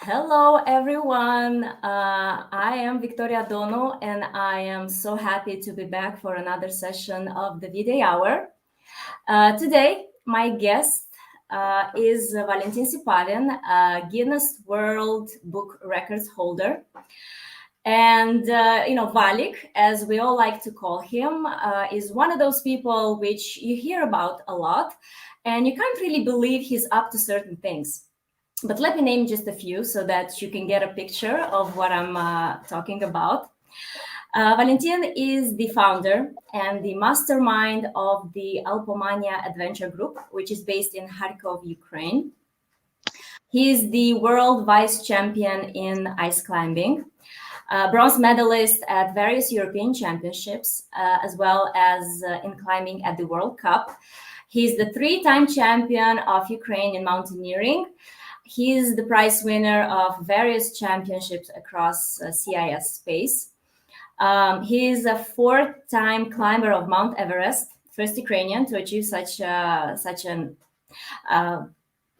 Hello, everyone. I am Victoria Dono, and I am so happy to be back for another session of the V-Day Hour. Today, my guest is Valentyn Sypavin, a Guinness World Book Records holder. And, Valik, as we all like to call him, is one of those people which you hear about a lot, and you can't really believe he's up to certain things. But let me name just a few so that you can get a picture of what I'm talking about. Valentyn is the founder and the mastermind of the Alpomania adventure group, which is based in Kharkov, Ukraine. He is the world vice champion in ice climbing, bronze medalist at various European championships, as well as in climbing at the World Cup. He's the 3-time champion of Ukraine in mountaineering. He's the prize winner of various championships across CIS space. He is a 4-time climber of Mount Everest, first Ukrainian to achieve such an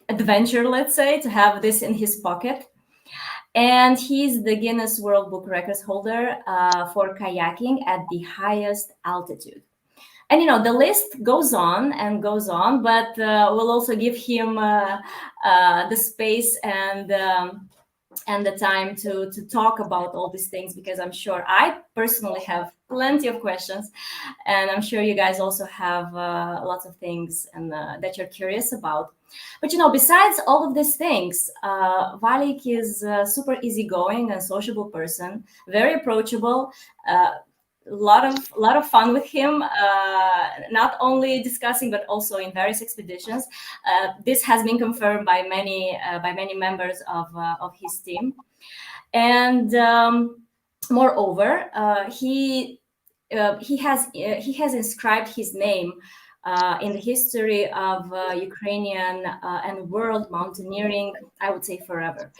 adventure, let's say, to have this in his pocket. And he's the Guinness World Book Records holder for kayaking at the highest altitude. And, the list goes on and goes on, but we'll also give him the space and the time to talk about all these things, because I'm sure I personally have plenty of questions, and I'm sure you guys also have lots of things and that you're curious about. But, besides all of these things, Valik is a super easygoing and sociable person, very approachable, lot of fun with him, not only discussing but also in various expeditions. This has been confirmed by many members of his team, and moreover, he has inscribed his name in the history of Ukrainian and world mountaineering, I would say, forever.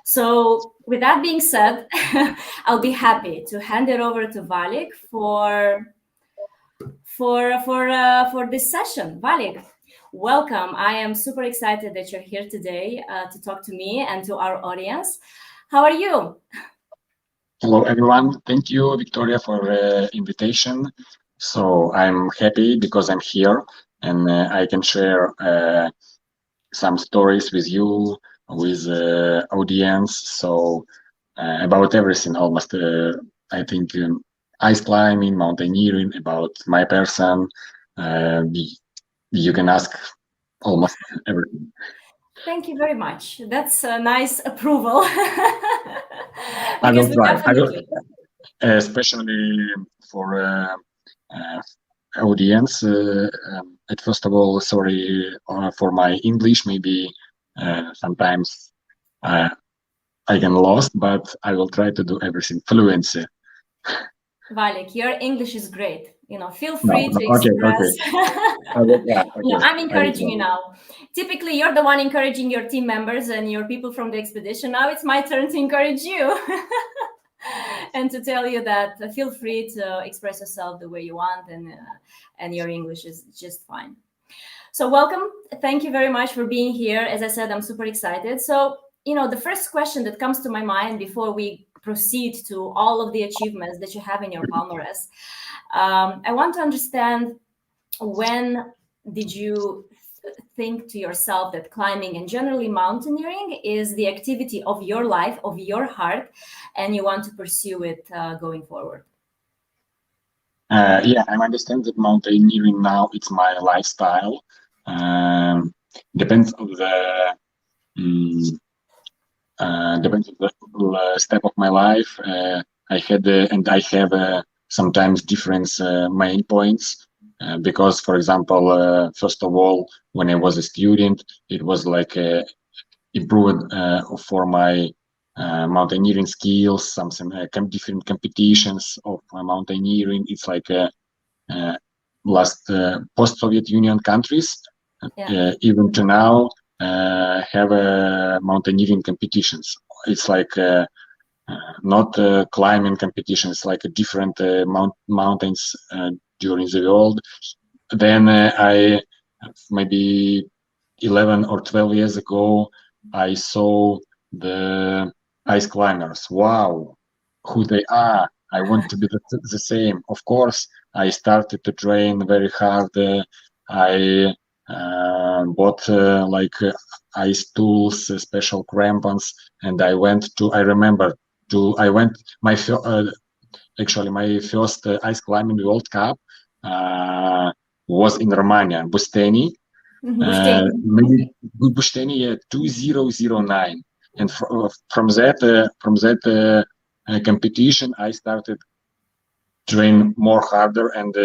So with that being said, I'll be happy to hand it over to Valik for this session. Valik, welcome. I am super excited that you're here today to talk to me and to our audience. How are you? Hello, everyone. Thank you, Victoria, for the invitation. So I'm happy because I'm here and I can share some stories with you, with the audience. So about everything, almost, I think, ice climbing, mountaineering, about my person. You can ask almost everything. Thank you very much. That's a nice approval. I will try. Especially for audience. First of all, sorry for my English. Maybe sometimes I get lost, but I will try to do everything fluency. Valik, your English is great. Feel free to express. Okay. I'm encouraging you now. Typically, you're the one encouraging your team members and your people from the expedition. Now it's my turn to encourage you. And to tell you that feel free to express yourself the way you want, and your English is just fine. So welcome. Thank you very much for being here. As I said, I'm super excited. So, the first question that comes to my mind before we proceed to all of the achievements that you have in your palmarès, I want to understand, when did you think to yourself that climbing and generally mountaineering is the activity of your life, of your heart, and you want to pursue it going forward? Yeah, I understand that mountaineering now it's my lifestyle. Depends on the step of my life. I had and I have sometimes different main points. Because, for example, first of all, when I was a student, it was like improved for my mountaineering skills, something different competitions of mountaineering. It's like last post-Soviet Union countries, even to now, have mountaineering competitions. It's like not climbing competitions, like a different mountains during the world. Then I maybe 11 or 12 years ago, I saw the ice climbers. Wow, who they are. I want to be the same. Of course, I started to train very hard. I bought ice tools, special crampons, and I went to. I remember to. I went my actually my first ice climbing World Cup was in Romania, Busteni. Maybe Busteni, yeah, 2009. And from that competition, I started train more harder, and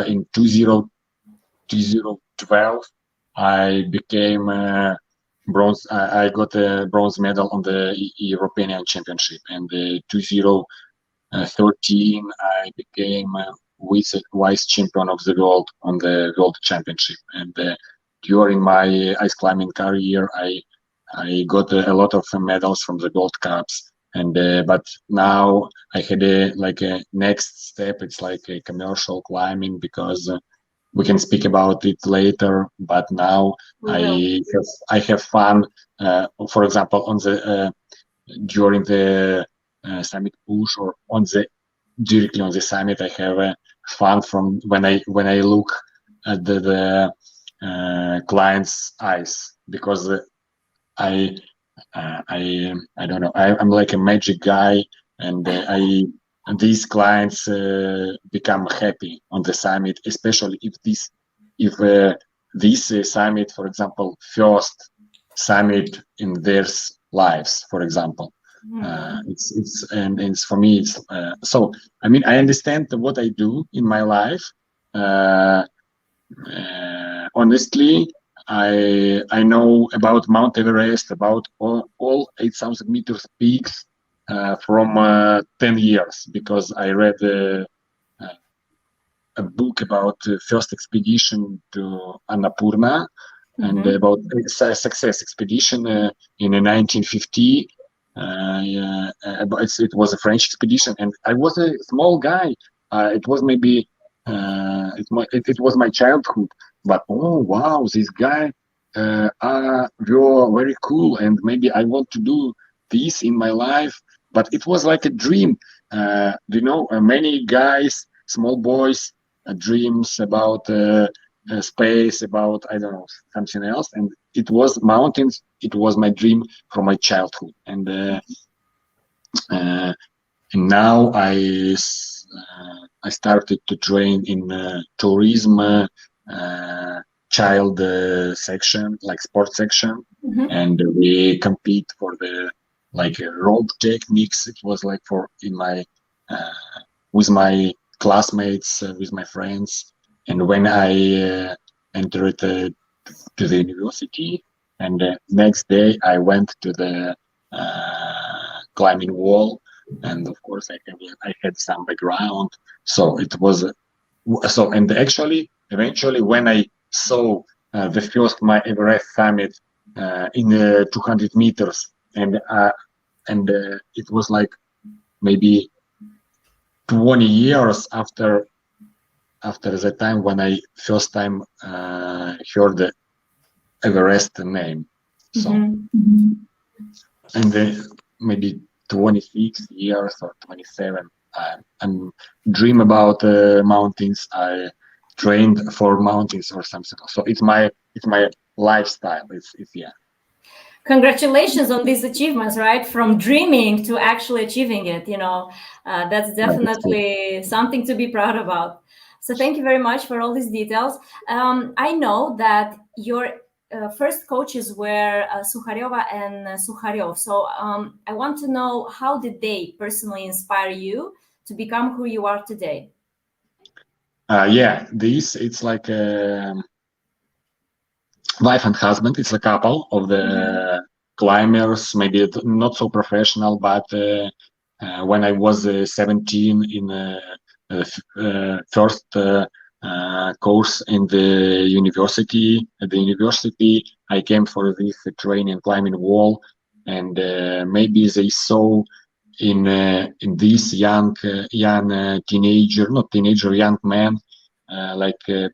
in 2012, I became bronze. I got a bronze medal on the European Championship, and 2013, I became vice champion of the world on the World Championship. And during my ice climbing career, I got a lot of medals from the World Cups. And but now I had a next step. It's like a commercial climbing, because we can speak about it later. But now I have fun. For example, on the during the summit push, or directly on the summit, I have fun from when I look at the client's eyes, because I don't know. I'm like a magic guy, and these clients become happy on the summit, especially if this summit, for example, first summit in their lives, for example. It's for me. It's so. I mean, I understand what I do in my life. Honestly, I know about Mount Everest, about all 8,000 meters peaks from 10 years, because I read a book about first expedition to Annapurna, and about a success expedition in 1950. It was a French expedition, and I was a small guy. It was maybe it was my childhood, but oh wow, this guy were very cool, and maybe I want to do this in my life. But it was like a dream. Many guys, small boys, dreams about space, about, I don't know, something else. And it was mountains. It was my dream from my childhood. And now I started to train in tourism child section, like sports section, and we compete for the rope techniques. It was like for in my with my classmates, with my friends. And when I entered to the university, and the next day I went to the climbing wall, and of course I had some background, so it was and actually eventually when I saw the first my Everest summit in 200 meters, and it was like maybe 20 years after the time when I first time heard the Everest name. So and maybe 26 years or 27, I'm dream about mountains. I trained for mountains or something. So it's my lifestyle. It's yeah. Congratulations on these achievements, right? From dreaming to actually achieving it. That's definitely something to be proud about. So thank you very much for all these details. I know that your first coaches were Sukharyova and Sukharyov. So I want to know, how did they personally inspire you to become who you are today? It's like wife and husband. It's a couple of the climbers, maybe not so professional, but when I was 17 in first course in the university, I came for this training climbing wall, and maybe they saw in this young man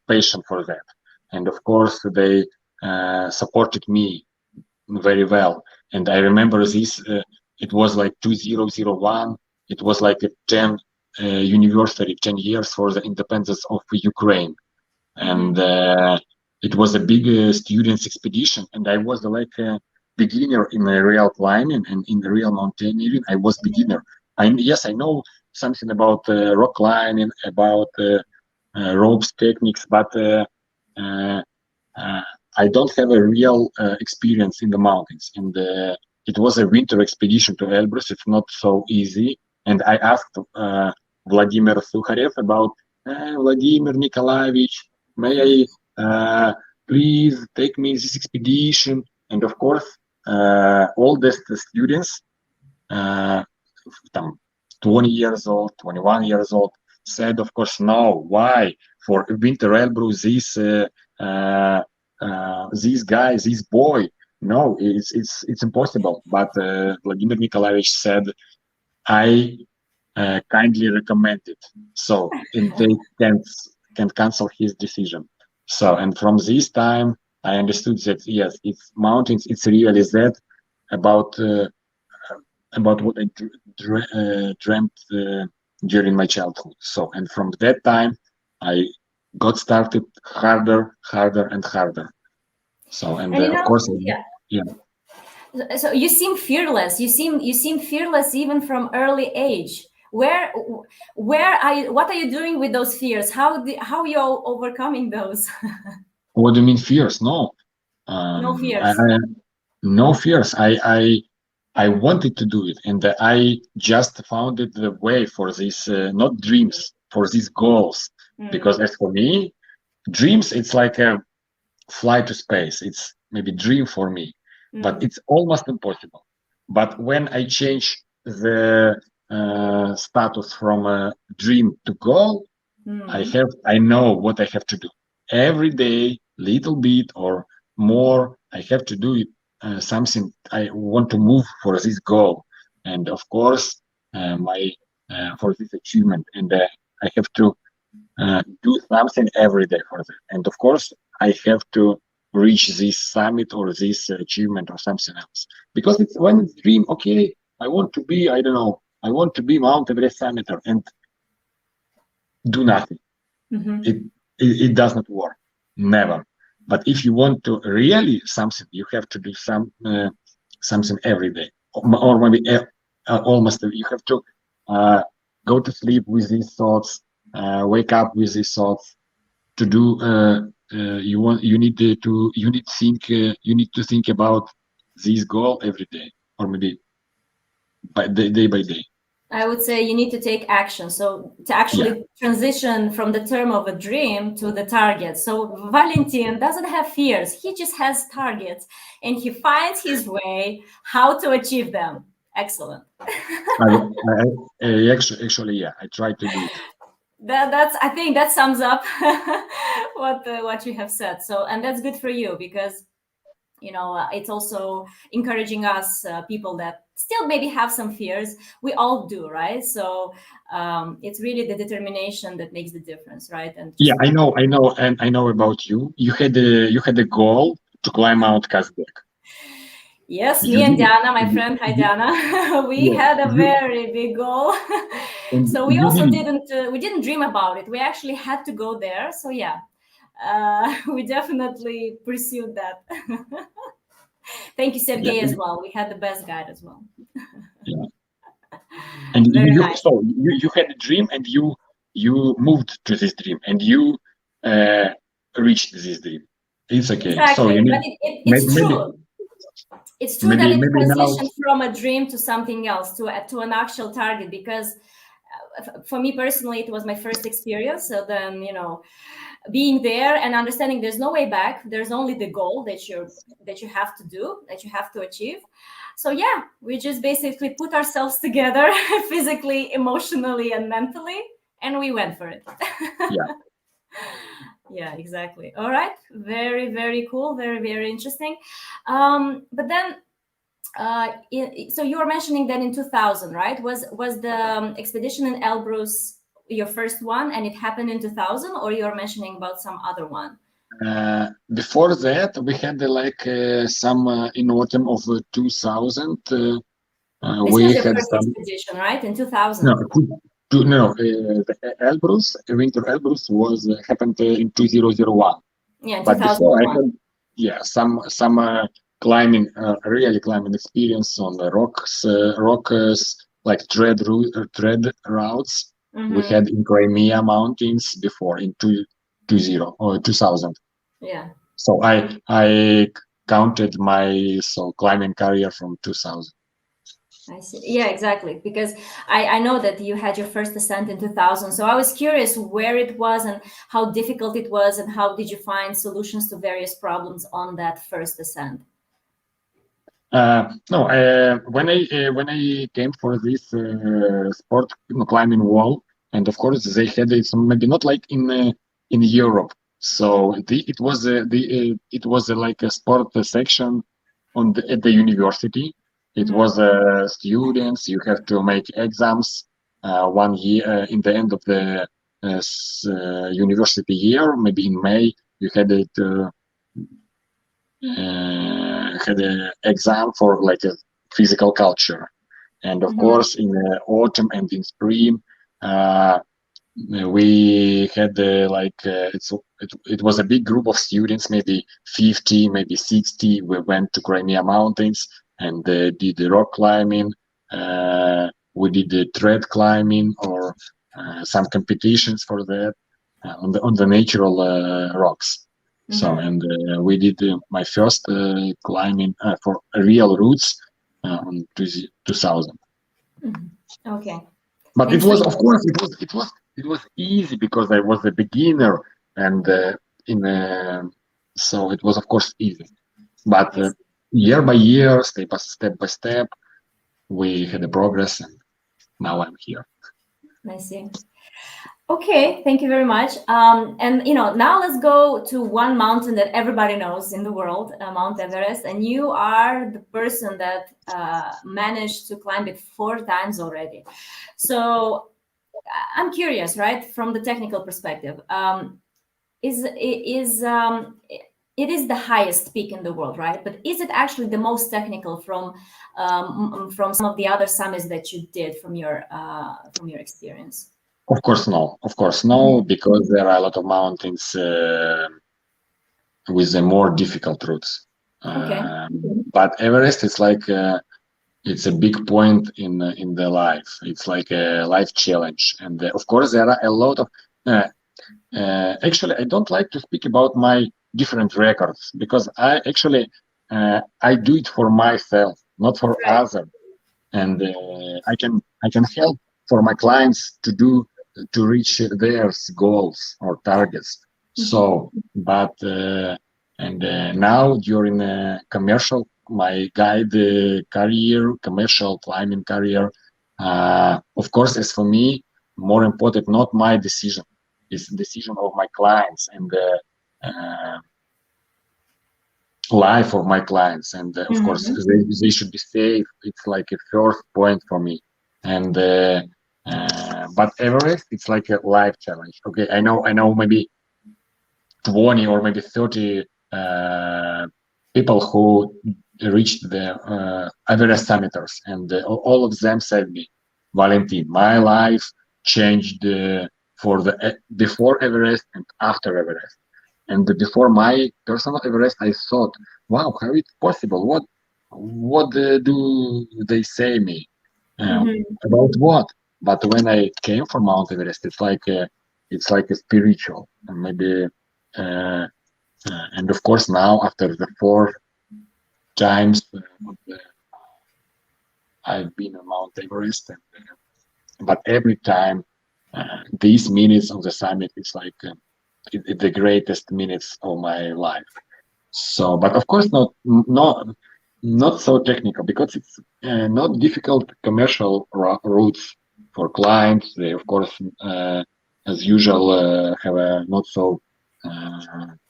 passion for that, and of course they supported me very well. And I remember this, it was like 2001. It was like a 10 anniversary, 10 years for the independence of Ukraine. And it was a big students expedition. And I was like a beginner in real climbing and in real mountaineering. I was beginner. Yes, I know something about rock climbing, about ropes techniques, but I don't have a real experience in the mountains. And it was a winter expedition to Elbrus. It's not so easy. And I asked Vladimir Sukharev about Vladimir Nikolaevich, may I please take me this expedition? And of course, all the students, 20 years old, 21 years old, said, of course, no. Why? For winter Elbrus, this guy, this boy, no, it's impossible. But Vladimir Nikolaevich said, I kindly recommend it. So, and they can cancel his decision. So, and from this time, I understood that yes, it's mountains. It's really that about what I dreamt during my childhood. So, and from that time, I got started harder, and harder. So, and of course, yeah. So you seem fearless. You seem fearless even from early age. Where are you? What are you doing with those fears? How you overcoming those? What do you mean fears? No, No fears. No fears. I wanted to do it, and I just found it the way for this, not dreams, for these goals. Because as for me, dreams, it's like a fly to space. It's maybe dream for me, but it's almost impossible. But when I change the status from a dream to goal, I know what I have to do every day, little bit or more. I have to do it. Something I want to move for this goal, and of course, my for this achievement, and I have to do something every day for that. And of course, I have to reach this summit or this achievement or something else. Because it's when it's dream, okay, I want to be, I don't know, I want to be Mount Everest summiter and do nothing. It does not work, never. But if you want to really something, you have to do something every day, or maybe almost. You have to go to sleep with these thoughts, wake up with these thoughts. To do, you need to think about this goal every day, or maybe day by day. I would say you need to take action. So to actually transition from the term of a dream to the target. So Valentyn doesn't have fears. He just has targets and he finds his way how to achieve them. Excellent. Actually, I try to do it. I think that sums up what you have said. So, and that's good for you because, it's also encouraging us people that still maybe have some fears. We all do, right? So it's really the determination that makes the difference, right? And I know, and I know about you. You had a goal to climb Mount Kazbek. Yes, me and Diana, my friend, hi Diana, we had a very big goal. So we also didn't dream about it. We actually had to go there. So we definitely pursued that. Thank you, Sergey, as well. We had the best guide as well. And you had a dream, and you moved to this dream, and you reached this dream. It's okay. Exactly. So it's true. It's true that it transitions from a dream to something else, to an actual target, because for me personally, it was my first experience. So then, being there and understanding there's no way back, there's only the goal that you have to do, that you have to achieve. So we just basically put ourselves together physically, emotionally, and mentally, and we went for it. Yeah, exactly. All right. Very, very cool. Very, very interesting. But then, so you were mentioning that in 2000, right? Was the expedition in Elbrus your first one, and it happened in 2000, or you are mentioning about some other one? Before that, we had some in autumn of 2000. This We was your had first some expedition, right? In no 2000. no the Elbrus winter Elbrus was happened in 2001. Yeah, in But before I 2001. had some climbing really climbing experience on the rocks like tread routes we Mm-hmm. had in Crimea mountains before in 2000. Yeah. So I counted my climbing career from 2000. I see. Yeah, exactly. Because I know that you had your first ascent in 2000. So I was curious where it was and how difficult it was, and how did you find solutions to various problems on that first ascent? No, when I came for this sport climbing wall, and of course they had it maybe not like in Europe. So it was like a sport section at the university. It Mm-hmm. was students. You have to make exams 1 year in the end of the university year, maybe in May. You had an exam for like a physical culture, and of Mm-hmm. course in autumn and in spring uh, we had it was a big group of students, maybe 50, maybe 60. We went to Crimea mountains and did the rock climbing. We did the tread climbing or some competitions for that on the natural rocks. So, Mm-hmm. and we did my first climbing for real routes on 2000. Mm-hmm. Okay. But And it so, was, of course, it was easy because I was a beginner, and in so it was, of course, easy. But I see. year by year, step by step, we had a progress, and now I'm here. I see. Okay, thank you very much. And now let's go to one mountain that everybody knows in the world, Mount Everest. And you are the person that managed to climb it 4 times already. So I'm curious, right, from the technical perspective, is it is the highest peak in the world, right? But is it actually the most technical from some of the other summits that you did from your experience? Of course, no. Of course, no, Mhm. because there are a lot of mountains with a more difficult routes. Okay. But Everest is like it's a big point in the life. It's like a life challenge, and of course there are a lot of. Actually, I don't like to speak about my different records because I do it for myself, not for Right. others, and I can help for my clients to reach their goals or targets. Mhm. So, but and now during my guide career, commercial climbing career, of course, as for me, more important not my decision, it's the decision of my clients and the life of my clients, and of course Mhm. they should be safe. It's like a first point for me, and but Everest it's like a life challenge. Okay, I know maybe 20 or maybe 30 people who reached the Everest summiters, and all of them said me, Valentyn, my life changed for the before Everest and after Everest. And before my personal Everest, I thought, wow, how it's possible? What do they say me Mhm. about what? But when I came from Mount Everest, it's like a spiritual, and maybe, and of course now after the 4 times I've been on Mount Everest, and, but every time these minutes on the summit, it's like the greatest minutes of my life. So, but of course, not so technical because it's not difficult commercial routes for clients. They, of course, as usual, have a not so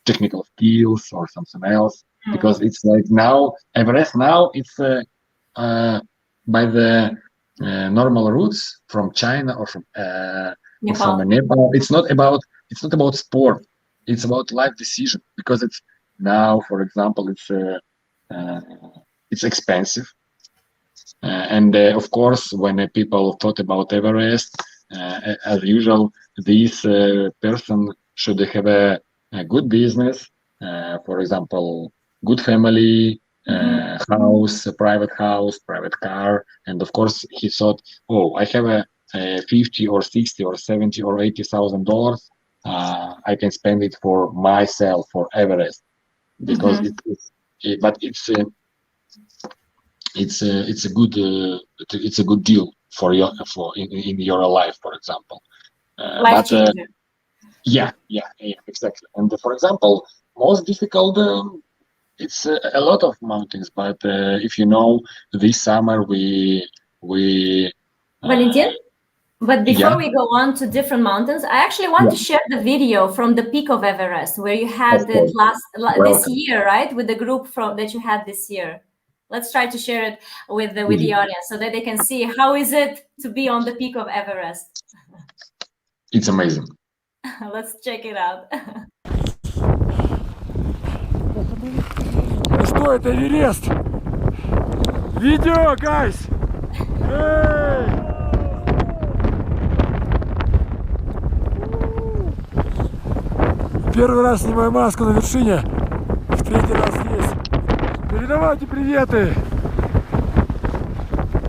technical skills or something else. Because it's like now Everest now it's uh, by the normal routes from China or from Nepal. Nepal. It's not about sport. it's about life decision, because it's now, for example, it's expensive. And of course, when people thought about Everest, as usual, this person should have a good business, for example, good family, house, a private car, and of course, he thought, oh, I have a 50 or 60 or 70 or $80,000. I can spend it for myself, for Everest, because but it's a good deal for in your life, for example. Life changer. Yeah, exactly. And for example, most difficult, it's a lot of mountains, but if you know, this summer we Valentyn? But before yeah, we go on to different mountains, I actually want to share the video from the peak of Everest where you had of it course. this Welcome. year, right? With the group that you had this year. Let's try to share it with the audience so that they can see how is it to be on the peak of Everest. It's amazing. Let's check it out. Что это, Эверест? Видео, guys! Эй! Первый раз снимаю маску на вершине, в третий раз здесь. Передавайте приветы!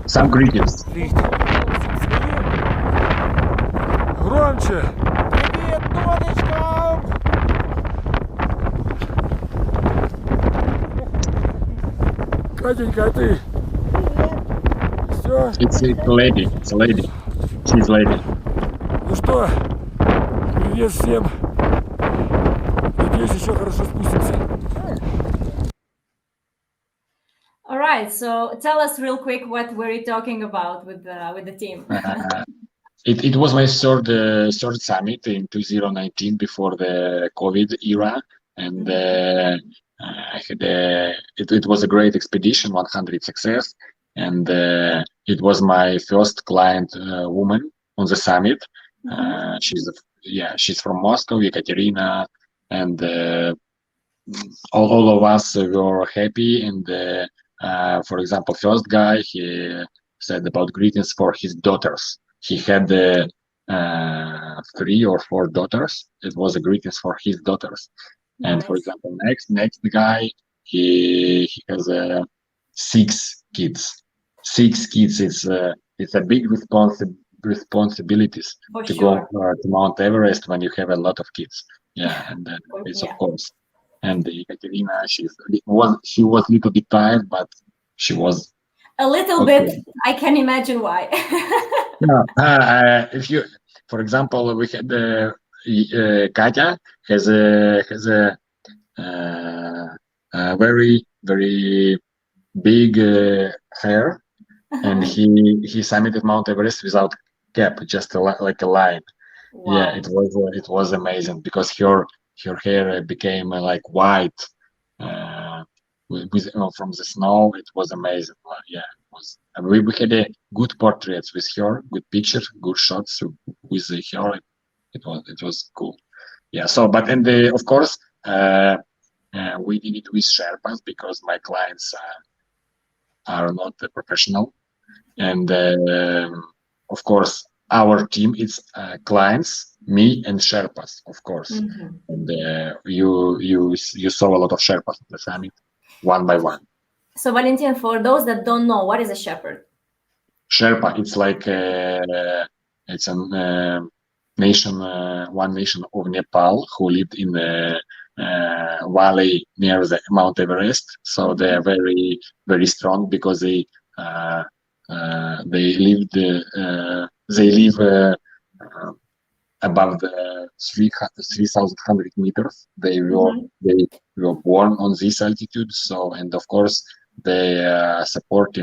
Some greetings. Громче! Привет, Тонечка! Катенька, а ты? Все? It's a lady. It's a lady. She's lady. Ну что, привет всем. Надеюсь, еще хорошо спустимся. All right, so tell us real quick what were you talking about with the team? It was my third summit in 2019 before the COVID era, and I had it was a great expedition, 100 success, and it was my first client woman on the summit. She's from Moscow, Ekaterina, and all of us were happy. And for example, first guy, he said about greetings for his daughters. He had 3 or 4 daughters. It was a greetings for his daughters. Nice. And for example, next guy, he has 6 kids. 6 kids. It's a big responsibilities to go to Mount Everest when you have a lot of kids. Yeah, and it's of course. And Ekaterina, she was a little bit tired, but she was a little bit. I can imagine why. If you, for example, we had Katya has a very big hair, and he summited Mount Everest without cap, just like a line. Wow. Yeah, it was amazing because her hair became like white from the snow. It was amazing. Yeah, it was. We had good portraits with her, good pictures, good shots with her. It was cool. Yeah. So, but of course, we did it with Sherpas because my clients are not professional, and of course our team is clients, me and Sherpas, of course. And you saw a lot of Sherpas at the summit, one by one. So Valentyn, for those that don't know, what is a shepherd? Sherpa, it's like it's a nation, one nation of Nepal who lived in the valley near the Mount Everest. So they are very, very strong because they live above the 3,100 meters. They were born on this altitude. So, and of course, they support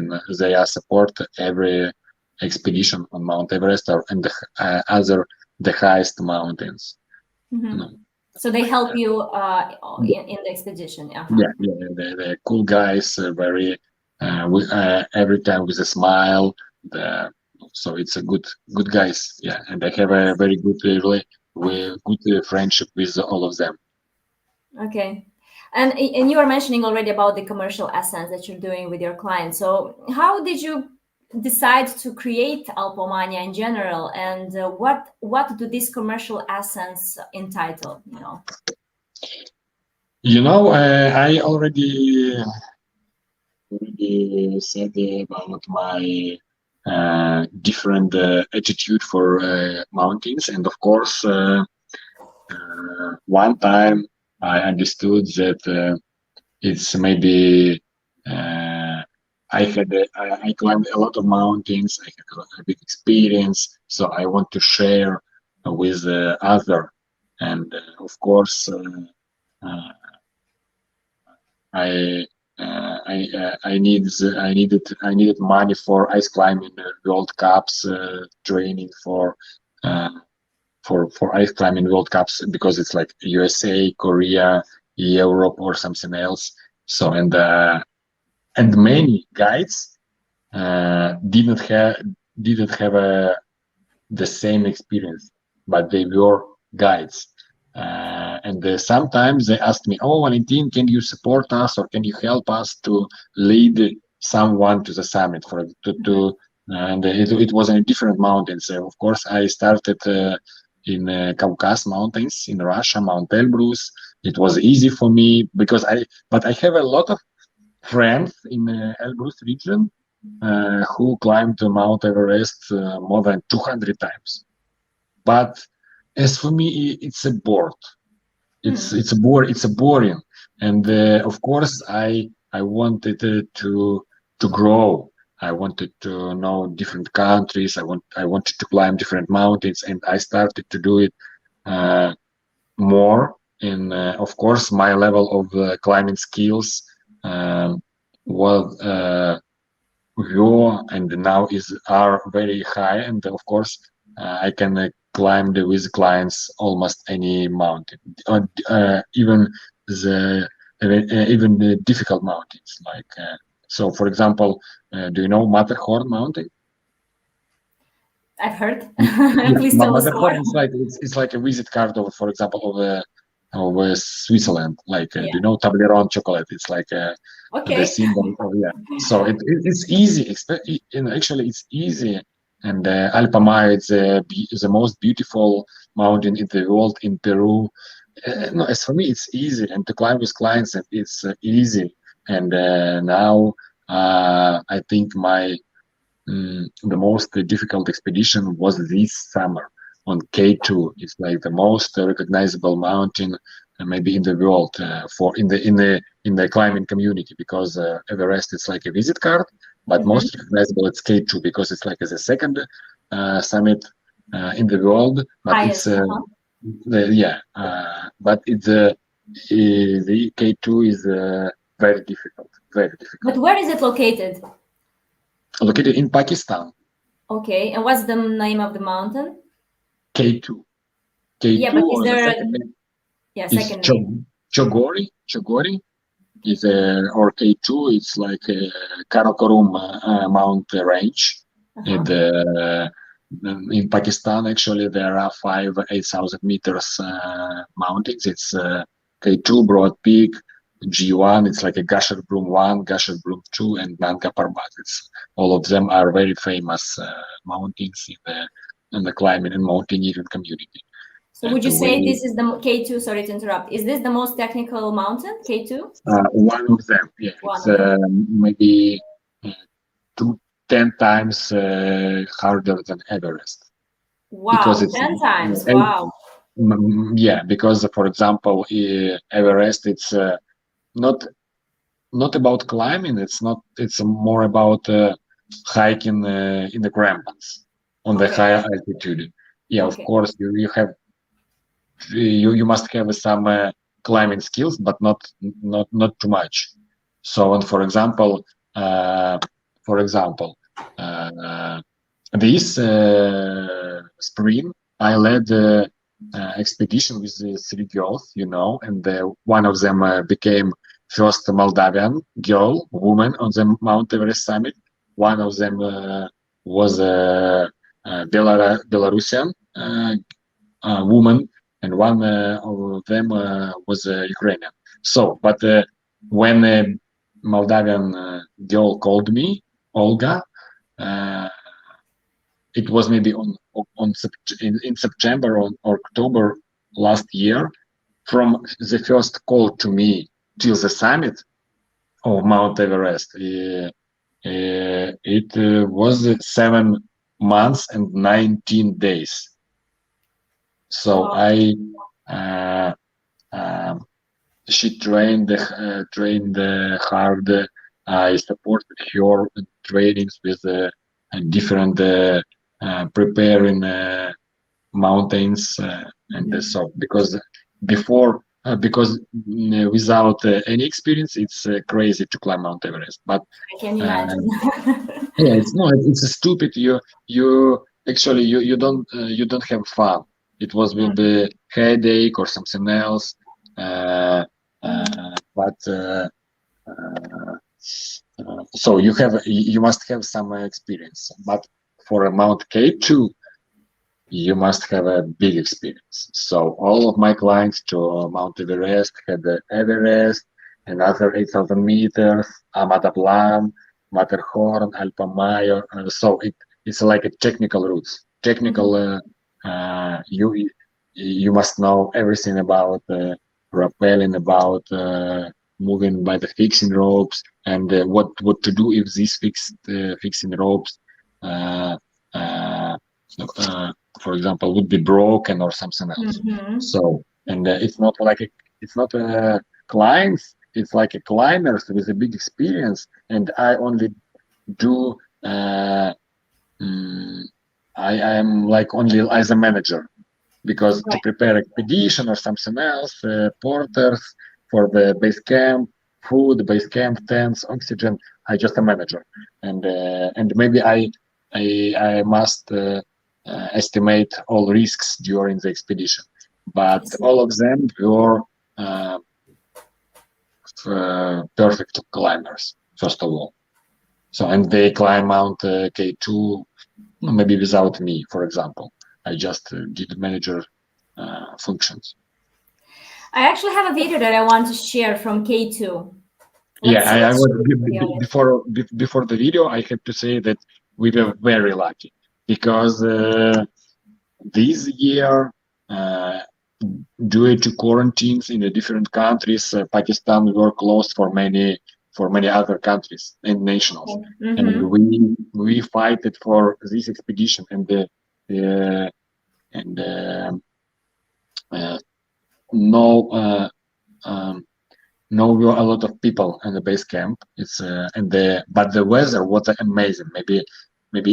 every expedition on Mount Everest and the highest mountains. So they help you in the expedition. Yeah, the cool guys, very every time with a smile. So it's a good guys. Yeah, and I have a very good friendship with all of them. Okay. And you were mentioning already about the commercial ascents that you're doing with your clients. So how did you decide to create Alpomania in general, and what do these commercial ascents entitle? I already said about my different attitude for mountains, and of course, one time I understood that it's maybe I climbed a lot of mountains. I had a big experience, so I want to share with other, and of course. Uh, I I needed money for ice climbing World Cups training uh, for ice climbing World Cups because it's like USA, Korea, Europe, or something else. So and many guides didn't have the same experience, but they were guides. And sometimes they asked me, "Oh, Valentyn, can you support us or can you help us to lead someone to the summit?" And it was in different mountains. Of course, I started in Caucasus Mountains in Russia, Mount Elbrus. It was easy for me because but I have a lot of friends in Elbrus region who climbed Mount Everest more than 200 times. But as for me, it's a bored. It's a boring, and of course, I wanted to grow. I wanted to know different countries. I wanted to climb different mountains, and I started to do it more. And of course, my level of climbing skills was and now are very high, and of course I can climb with clients almost any mountain, even the difficult mountains like so for example, do you know Matterhorn mountain? I've heard. Yeah, Please tell us more. Matterhorn is like it's like a visit card of, for example, of Switzerland. Like, do you know Toblerone chocolate? It's like the Okay. symbol of, yeah. So it's easy. Actually, it's easy. And Alpomania is the most beautiful mountain in the world in Peru. No, as for me, it's easy, and to climb with clients, it's easy. And now I think the most difficult expedition was this summer on K2. It's like the most recognizable mountain maybe in the world for in the climbing community, because Everest it's like a visit card, but most recognizable it's K2 because it's like as a second summit in the world. But Highest, but the K2 is very difficult, very difficult. But where is it located? Located in Pakistan. Okay, and what's the name of the mountain? K2. Yeah, but is there second name? Chogori is or K2. It's like a Karakorum mount range. In Pakistan, actually, there are 8,000 meters mountains. It's K2, Broad Peak, G1. It's like a Gasher Broom 1, Gasher Broom 2, and Nanga Parbat. All of them are very famous mountains in the climbing and mountaineering community. So would you say this is the K2? Sorry to interrupt. Is this the most technical mountain, K2? One of them, yeah. It's maybe 10 times harder than Everest. Wow, because it's 10 times, wow. Yeah, because, for example, Everest, it's not about climbing. It's more about hiking in the crampons on the higher altitude. Yeah, of course, you must have some climbing skills, but not too much. So, and for example, this spring I led expedition with 3 girls, and one of them became first Moldavian woman on the Mount Everest summit. One of them was a Belarusian woman, and one of them was Ukrainian. So, but when a Moldavian girl called me, Olga, it was maybe in September or October last year. From the first call to me till the summit of Mount Everest, it was 7 months and 19 days. So Wow. she trained hard. I supported her trainings with different preparing mountains, and so because without any experience, it's crazy to climb Mount Everest. But I can imagine. yeah, it's a stupid. You actually you don't have fun. It will be headache or something else. But so you must have some experience. But for a Mount K2, you must have a big experience. So all of my clients to Mount Everest had the Everest, another 8,000 meters, Amataplan, Matterhorn, Alpomania. So it's like a technical routes. Technical, you must know everything about rappelling, about moving by the fixing ropes, and what to do if these fixing ropes. Uh, uh, for example, would be broken or something else. So, and it's not climbs, it's like a climbers with a big experience, and I only do I am like only as a manager, because to prepare expedition or something else, porters for the base camp, food, base camp, tents, oxygen, I just a manager, and maybe I must estimate all risks during the expedition, but all of them were perfect climbers, first of all. So, and they climb Mount K2 maybe without me, for example. I just did manager functions. I actually have a video that I want to share from K2. I was before the video. I have to say that we were very lucky, because this year, due to quarantines in the different countries, Pakistan were closed for many other countries and nationals, and we fighted for this expedition, and no. No, we were a lot of people in the base camp. It's but the weather was amazing. Maybe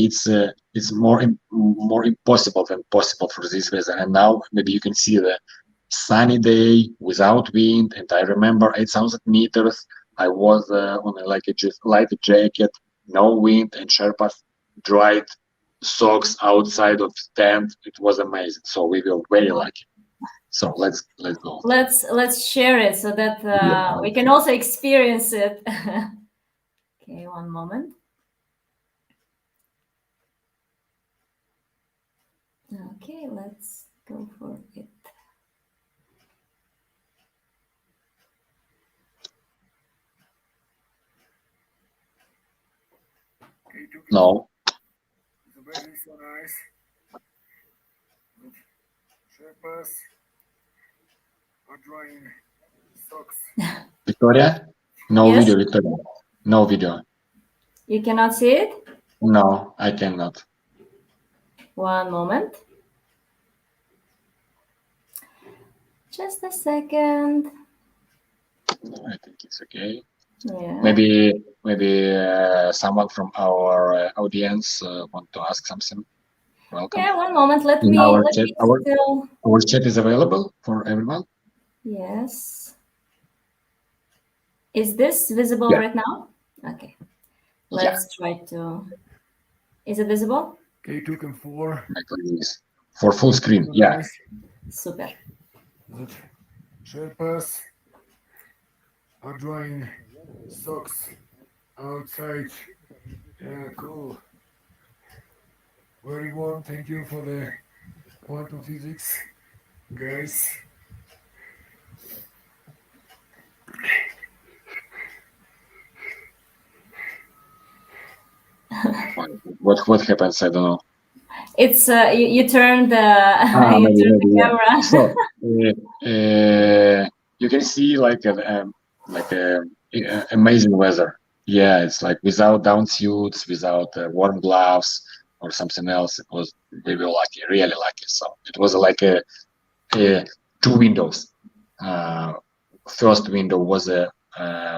it's more impossible than possible for this weather. And now maybe you can see the sunny day without wind. And I remember 8,000 meters. I was on like a just light jacket, no wind, and Sherpas dried socks outside of tent. It was amazing. So we were very lucky. So let's go. Let's share it so that we can also experience it. Okay, one moment. Okay, let's go for it. No. The weather is so nice. Sherpas are drying socks. Victoria? No Yes? video, Victoria. No video. You cannot see it? No, I cannot. One moment. Just a second. I think it's okay. Yeah. Maybe someone from our audience want to ask something. Welcome. Yeah, one moment. Let In me our chat, still. our chat is available for everyone. Yes. Is this visible right now? Okay. Let's try to. Is it visible? K2 and 4. For full screen. Yeah. Nice. Super. The Sherpas are drying socks outside. Yeah, cool. Very warm. Thank you for the quantum physics. guys. What happens? I don't know. It's you turned the you Maybe, turned the yeah. camera. So you can see like a amazing weather. Yeah, it's like without down suits, without warm gloves or something else. It was we were lucky, really lucky. So it was like a two windows. First window was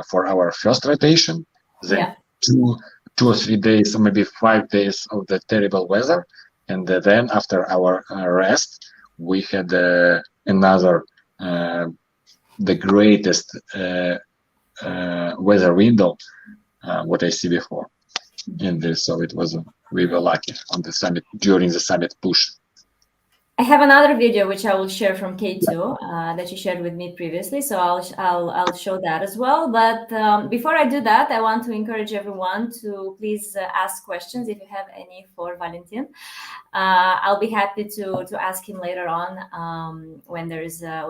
for our first rotation. Then Yeah. two or 3 days, or maybe 5 days of the terrible weather, and then after our rest, we had another the greatest weather window what I see before in this. So it was we were lucky on the summit during the summit push. I have another video which I will share from K2 that you shared with me previously, so I'll show that as well. But before I do that, I want to encourage everyone to please ask questions if you have any for Valentyn. I'll be happy to ask him later on when there is a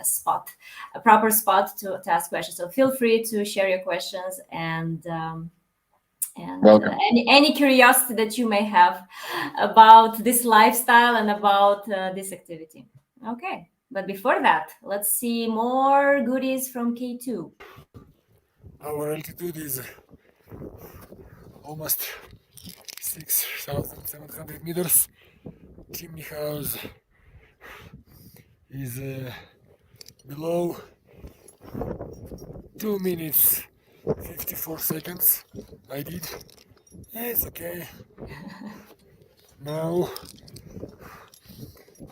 spot, a proper spot to ask questions. So feel free to share your questions and Welcome. any curiosity that you may have about this lifestyle and about this activity. Okay, but before that, let's see more goodies from K2. Our altitude is almost 6,700 meters. Chimney house is below 2 minutes 54 seconds. I did. Yeah, it's okay. Now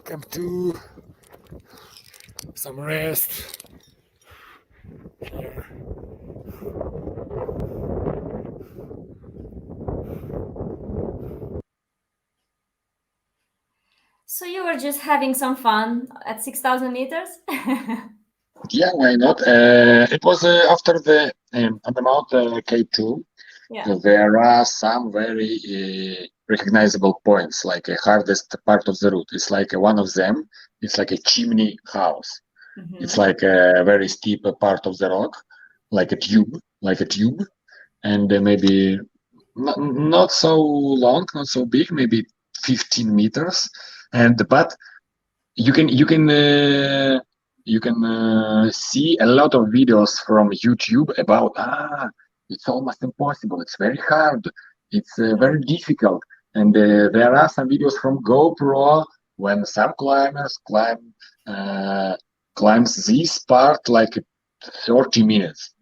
come to some rest here. So you were just having some fun at 6,000 meters? Yeah, why not? It was after the on the Mount K2. Yeah. There are some very recognizable points, like a hardest part of the route. It's like one of them. It's like a chimney house. Mm-hmm. It's like a very steep part of the rock, like a tube, and maybe not so long, not so big, maybe 15 meters. And but you can see a lot of videos from YouTube about it's almost impossible, it's very hard, it's very difficult, and there are some videos from GoPro when some climbers climbs this part like 30 minutes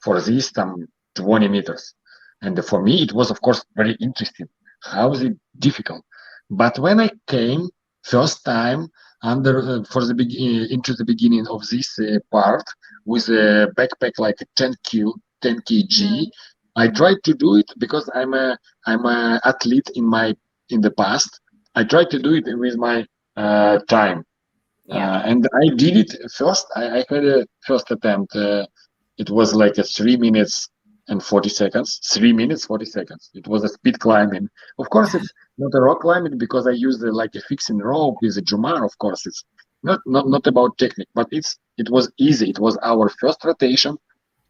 for this 20 meters, and for me it was of course very interesting. How is it difficult? But when I came first time under into the beginning of this part with a backpack like 10 kg, I tried to do it because I'm a athlete in the past. I tried to do it with my time. And I did it first. I had a first attempt. It was like a 3 minutes and 40 seconds. 3 minutes 40 seconds. It was a speed climbing. Of course, it's not a rock climbing because I used like a fixing rope with a Jumar. Of course, it's not about technique, but it was easy. It was our first rotation.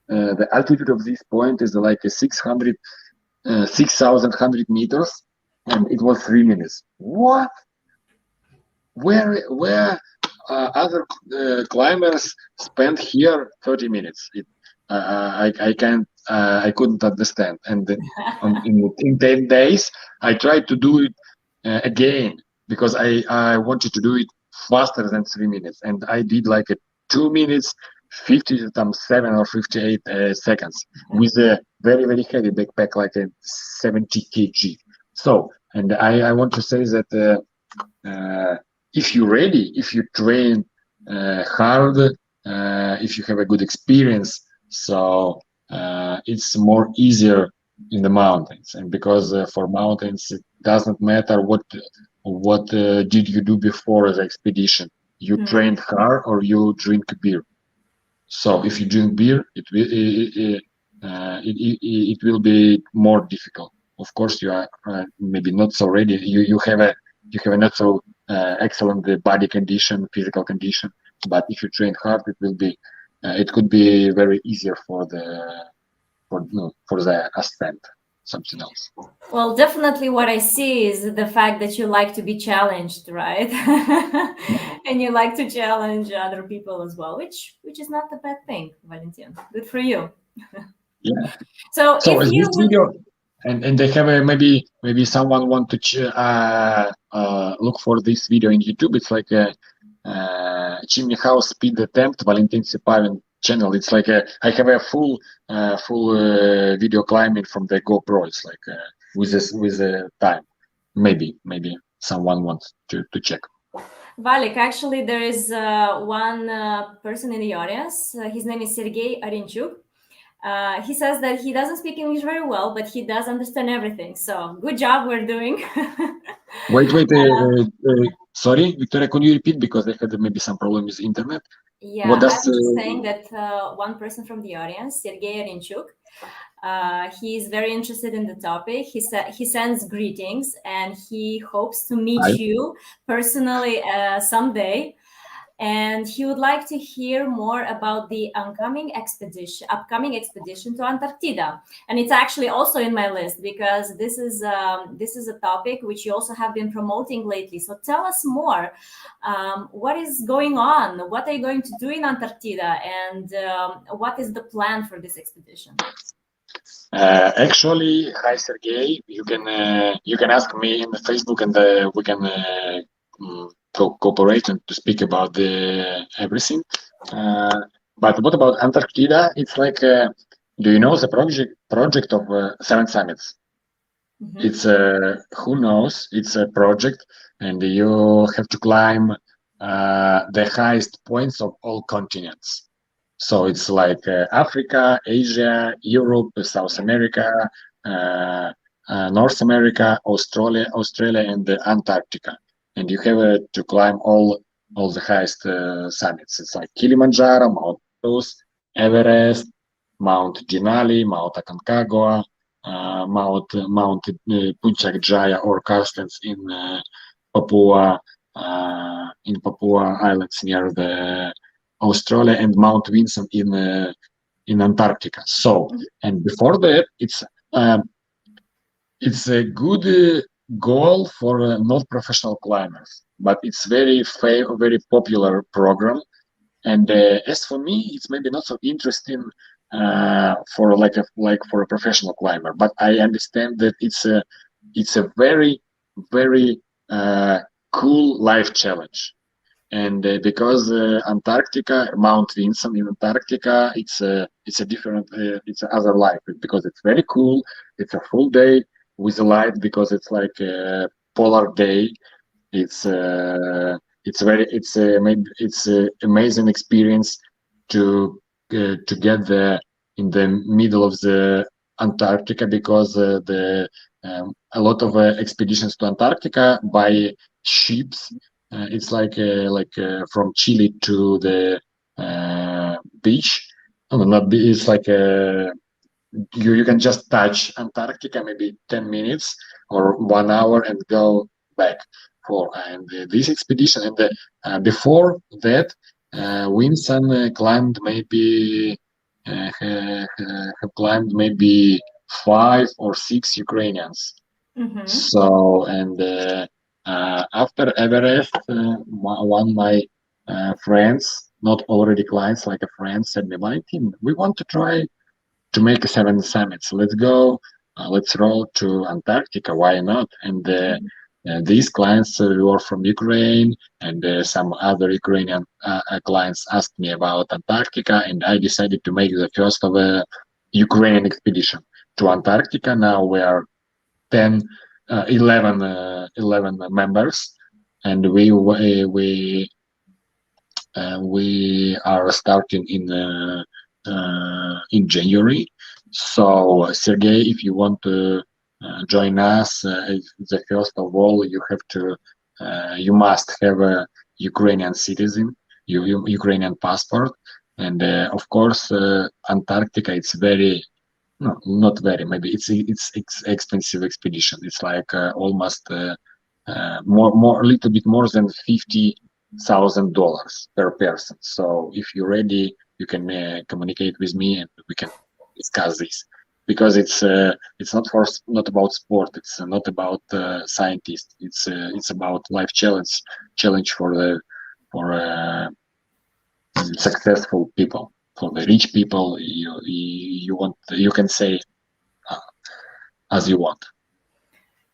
The altitude of this point is like a 6,100 meters, and it was 3 minutes. What? Where other climbers spend here 30 minutes? I couldn't understand. And then in 10 days, I tried to do it again because I wanted to do it faster than 3 minutes, and I did like a 2 minutes 57 or 58 seconds with a very very heavy backpack like a 70 kg. So, and I want to say that if you're ready, if you train hard, if you have a good experience, so it's more easier in the mountains. And because for mountains it doesn't matter what did you do before the expedition, you trained hard or you drink beer. So if you drink beer, it will be more difficult. Of course, you are maybe not so ready. You have a not so excellent body condition, physical condition. But if you train hard, it could be very easier for the ascent, something else. Well, definitely what I see is the fact that you like to be challenged, right? And you like to challenge other people as well, which is not a bad thing, Valentyn. Good for you. Yeah. So if is you this would... video, and they have maybe someone want to look for this video in YouTube. It's like a chimney house speed attempt, Valentyn Sypavin channel. It's like I have a full video climbing from the GoPro. It's like with a time. Maybe someone wants to check. Valik, actually, there is one person in the audience. His name is Sergey Arinchuk. He says that he doesn't speak English very well, but he does understand everything. So good job we're doing. Wait. Sorry, Victoria, could you repeat, because I had maybe some problem with internet? Yeah, I was just saying that one person from the audience, Sergey Arinchuk, he is very interested in the topic. He sends greetings and he hopes to meet you personally someday. And he would like to hear more about the upcoming expedition to Antarctica. And it's actually also in my list, because this is a topic which you also have been promoting lately. So tell us more. What is going on? What are you going to do in Antarctica? And what is the plan for this expedition? Actually, hi Sergey. You can ask me in the Facebook, and we can cooperate and to speak about everything. But what about Antarctica? It's like, do you know the project of 7 summits? Mm-hmm. It's who knows? It's a project, and you have to climb the highest points of all continents. So it's like Africa, Asia, Europe, South America, North America, Australia, and Antarctica. And you have to climb all the highest summits. It's like Kilimanjaro, Mount Everest, Mount Denali, Mount Aconcagua, Mount Puncak Jaya or Carstens in Papua Islands near the Australia, and Mount Vinson in Antarctica. So, and before that, it's a good goal for not professional climbers, but it's very popular program. And as for me, it's maybe not so interesting for for a professional climber. But I understand that it's a very cool life challenge. And because Antarctica, Mount Vinson in Antarctica, it's a different, it's another life, because it's very cool. It's a full day with a light, because it's like a polar day. It's an amazing experience to get in the middle of the Antarctica, because a lot of expeditions to Antarctica by ships. It's like from Chile to the beach. No, not beach. It's like you can just touch Antarctica maybe 10 minutes or 1 hour and go back. And this expedition, and before that, Winson climbed maybe 5 or 6 Ukrainians. Mm-hmm. So, and after Everest, one of my friends, not already clients, like a friend, said me, Valentyn, we want to try to make 7 summits. Let's go. Let's roll to Antarctica. Why not? And these clients were from Ukraine, and some other Ukrainian clients asked me about Antarctica, and I decided to make the first of a Ukrainian expedition to Antarctica. Now we are 11 members, and we are starting in January. So Sergey, if you want to join us, the first of all, you must have a Ukrainian citizen, Ukrainian passport, and of course Antarctica. It's not very. Maybe it's expensive expedition. It's like almost a little bit more than $50,000 per person. So if you're ready, you can communicate with me and we can discuss this, because it's not about sport. It's not about scientists. It's about life challenge for successful people, for the rich people. You can say as you want.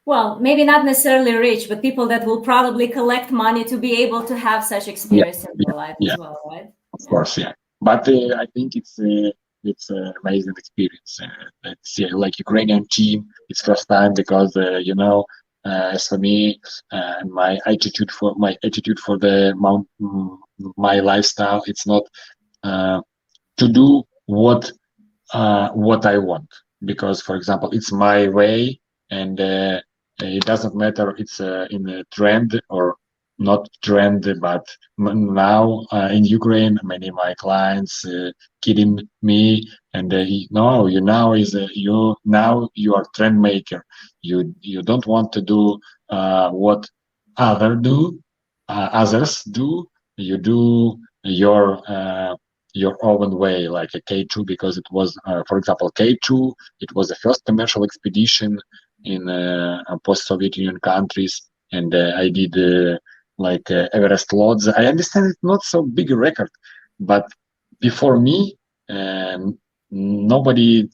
Well, maybe not necessarily rich, but people that will probably collect money to be able to have such experience in their life as well, right? Of course, yeah. But I think it's an amazing experience. It's like Ukrainian team. It's first time because as for me, my attitude for the my lifestyle. It's not to do what I want, because, for example, it's my way, and it doesn't matter it's in a trend or not trend. But now in Ukraine, many of my clients kidding me, and no, you now you are trend maker. You don't want to do what others do. You do your own way, like a K2, because it was, for example, K2. It was the first commercial expedition in post-Soviet Union countries, and I did Everest Lodz. I understand it's not so big a record, but before me, nobody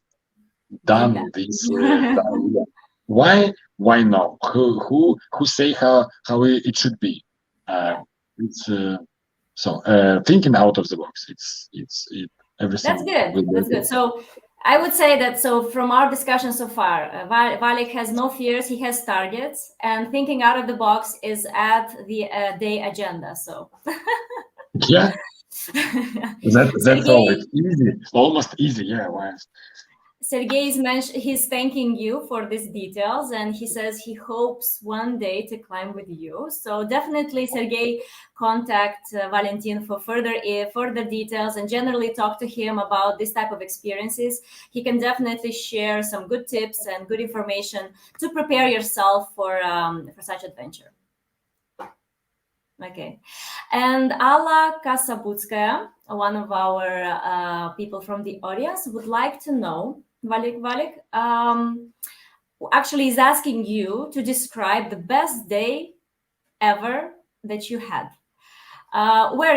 done this. Why no? Who say how it should be? It's thinking out of the box. Everything. That's good. That's good. So I would say that, so from our discussion so far, Valik has no fears. He has targets, and thinking out of the box is at the day agenda. So yeah, that's all. It's easy, almost easy. Yeah. Why? Sergey he's thanking you for these details, and he says he hopes one day to climb with you. So definitely, Sergey, contact Valentyn for further details, and generally talk to him about this type of experiences. He can definitely share some good tips and good information to prepare yourself for such adventure. Okay. And Alla Kasabutskaya, one of our people from the audience, would like to know, Valik, actually is asking you to describe the best day ever that you had. Where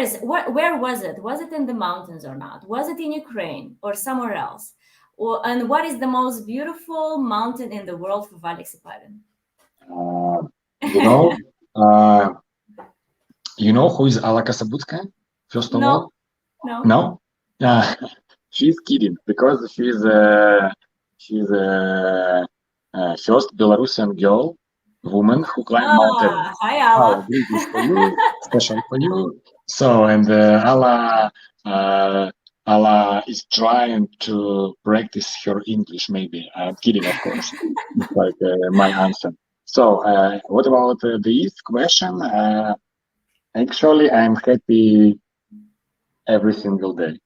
was it? Was it in the mountains or not? Was it in Ukraine or somewhere else? And what is the most beautiful mountain in the world for Valentyn Sypavin? You know who is Alla Kasabutskaya? First of all? No? She's kidding, because she's first Belarusian woman who climbed Mount Everest. Hi, Alla. This is for you, special for you. So, and Alla is trying to practice her English, maybe. I'm kidding, of course. It's like my answer. So, what about this question? Actually, I'm happy every single day.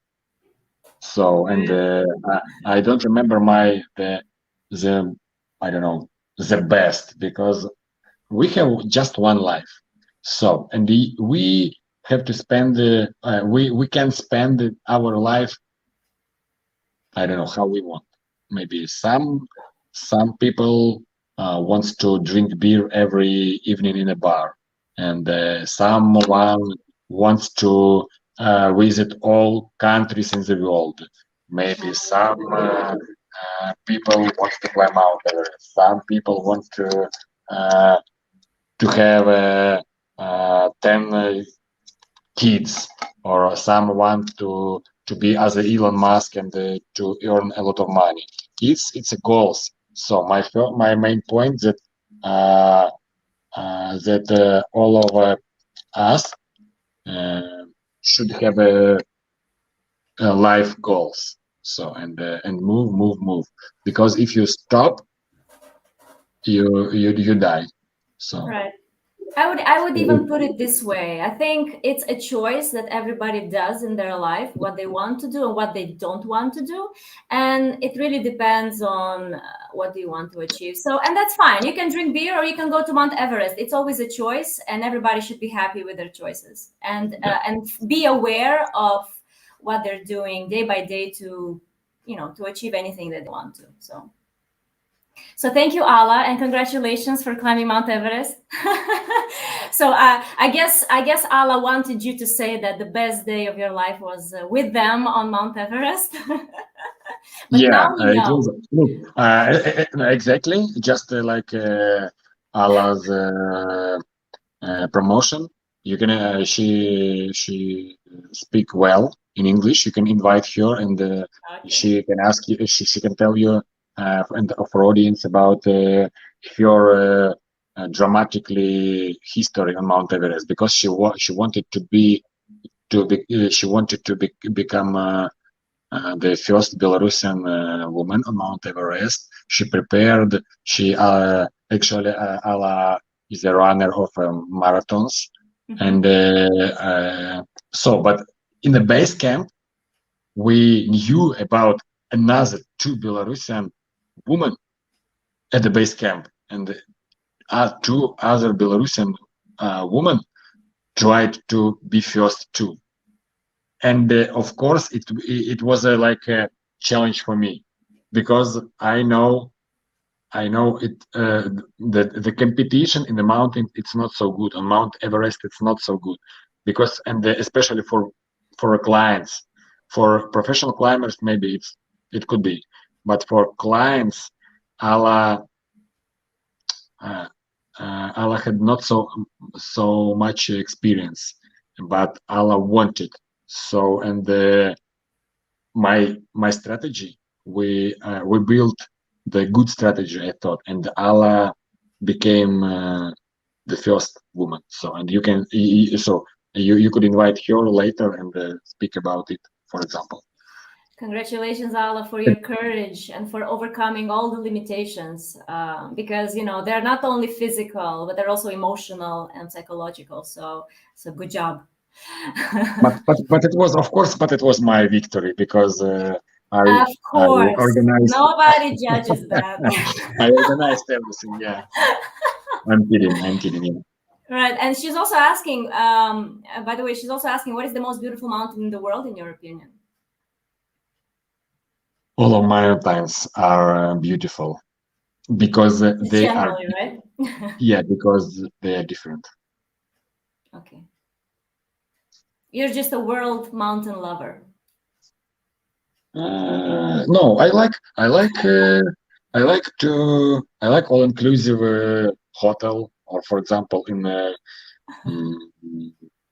So, and I don't remember the best, because we have just one life. So, and we have to spend we can spend our life, I don't know how we want. Maybe some people wants to drink beer every evening in a bar, and someone wants to visit all countries in the world. Maybe some people want to climb Mount Everest. Some people want to have 10 kids, or some want to be as Elon Musk and to earn a lot of money. It's a goals. So my main point that all of us should have a life goals. So and move, because if you stop, you die. So right. I would even put it this way. I think it's a choice that everybody does in their life, what they want to do and what they don't want to do. And it really depends on what do you want to achieve. So, and that's fine. You can drink beer or you can go to Mount Everest. It's always a choice, and everybody should be happy with their choices and be aware of what they're doing day by day to, to achieve anything that they want to. So thank you, Ala, and congratulations for climbing Mount Everest. So I guess Ala wanted you to say that the best day of your life was with them on Mount Everest. But Yeah, now we it know. was exactly just like Ala's promotion. You can she speak well in English. You can invite her, and Okay. she can ask you. She can tell you and for audience about her dramatically history on Mount Everest, because she wanted to become the first Belarusian woman on Mount Everest. She prepared. She actually Ala is a runner of marathons, and but in the base camp we knew about another two Belarusian women at the base camp, and two other Belarusian women tried to be first too. And of course, it was like a challenge for me, because I know it the competition in the mountain, it's not so good. On Mount Everest it's not so good, because especially for clients, for professional climbers maybe it could be, but for clients, Ala Ala had not so much experience, but Ala wanted. So, and my strategy, we built the good strategy, I thought, and Ala became the first woman. So, and you can you could invite her later and speak about it, for example. Congratulations, Ala, for your courage and for overcoming all the limitations, because they're not only physical, but they're also emotional and psychological. So good job. but it was, of course, it was my victory, because I Of course, organized. nobody judges that. I organized everything. Yeah, I'm kidding. Yeah. Right, and she's also asking. By the way, she's also asking, what is the most beautiful mountain in the world, in your opinion? All of mountains are beautiful, because they generally, are, right? yeah, because they are different. Okay. You're just a world mountain lover. No, I like all inclusive hotel, or for example in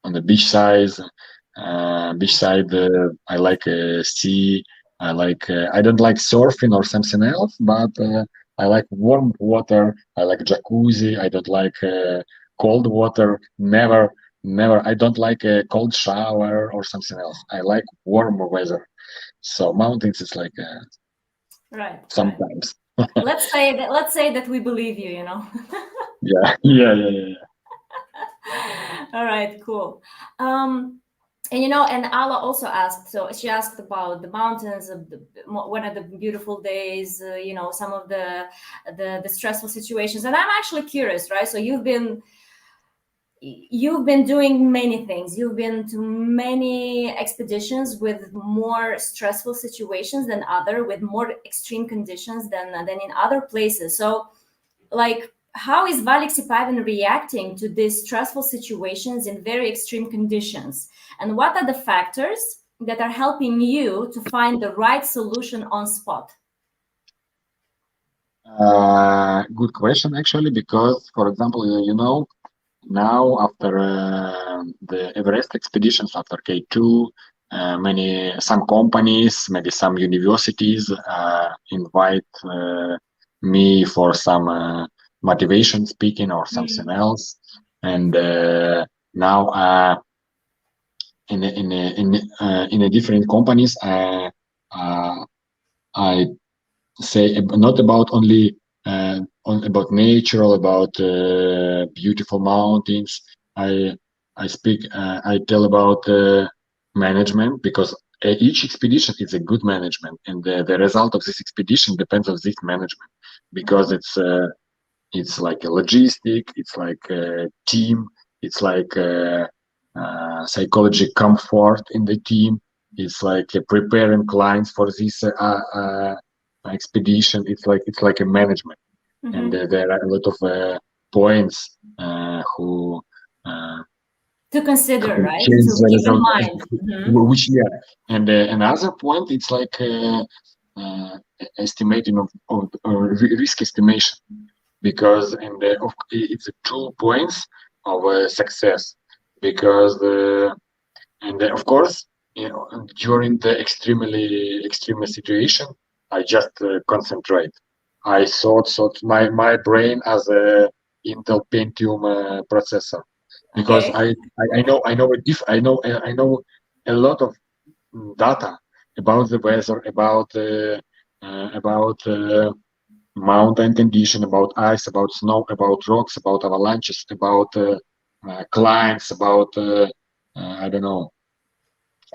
on the beach side. I like sea. I don't like surfing or something else, but I like warm water. I like jacuzzi. I don't like cold water. Never. I don't like a cold shower or something else. I like warm weather. So mountains is like right. sometimes. Right. Let's say that we believe you. Yeah. All right, cool. And and Ala also asked. So she asked about the mountains, one of the beautiful days. Some of the stressful situations. And I'm actually curious, right? So you've been doing many things. You've been to many expeditions with more stressful situations than with more extreme conditions than in other places. So, like, how is Valentyn Sypavin reacting to these stressful situations in very extreme conditions? And what are the factors that are helping you to find the right solution on spot? Good question, actually, because, for example, now after the Everest expeditions, after K2, some companies, maybe some universities invite me for some motivation speaking or something else, and now in a different companies, I say not about only about nature, about beautiful mountains. I speak. I tell about management, because each expedition is a good management, and the result of this expedition depends on this management, because it's like a logistic, it's like a team, it's like psychology comfort in the team, it's like preparing clients for this expedition. It's like a management, and there are a lot of points who to consider, right? change To the keep in result, mind. which, yeah. And another point, it's like estimating of risk estimation, because it's 2 points of success, because of course, during the extreme situation, I just concentrate. I thought my brain as a Intel Pentium processor, because Okay. I know a lot of data about the weather, about mountain condition, about ice, about snow, about rocks, about avalanches, about clients, about I don't know,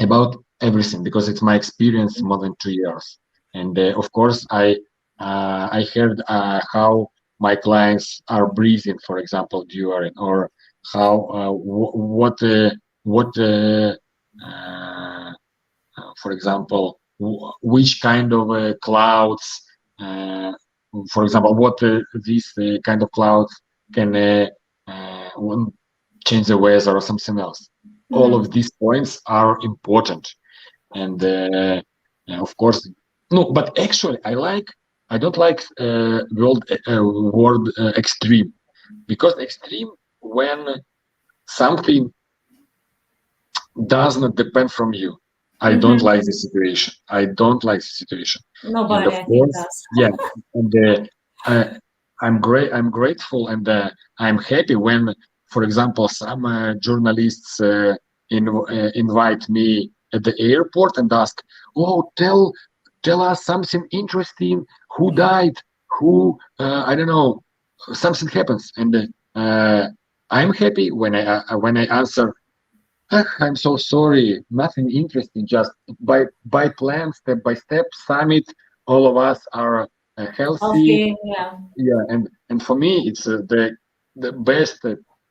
about everything, because it's my experience more than 2 years. And of course, I heard how my clients are breathing, for example, during, or how what for example, which kind of clouds, uh, for example, what these kind of clouds can change the weather or something else. All of these points are important, and of course, no. But actually, I don't like word extreme, because extreme, when something does not depend from you. I don't like the situation. I don't like the situation. And Nobody, of I think, course, does. yeah. And I'm grateful, and I'm happy when, for example, some journalists invite me at the airport and ask, "Oh, tell us something interesting. Who died? Who I don't know. Something happens." And I'm happy when I answer, I'm so sorry, nothing interesting, just by plan, step by step, summit, all of us are healthy. Healthy, yeah. Yeah, and for me, it's the best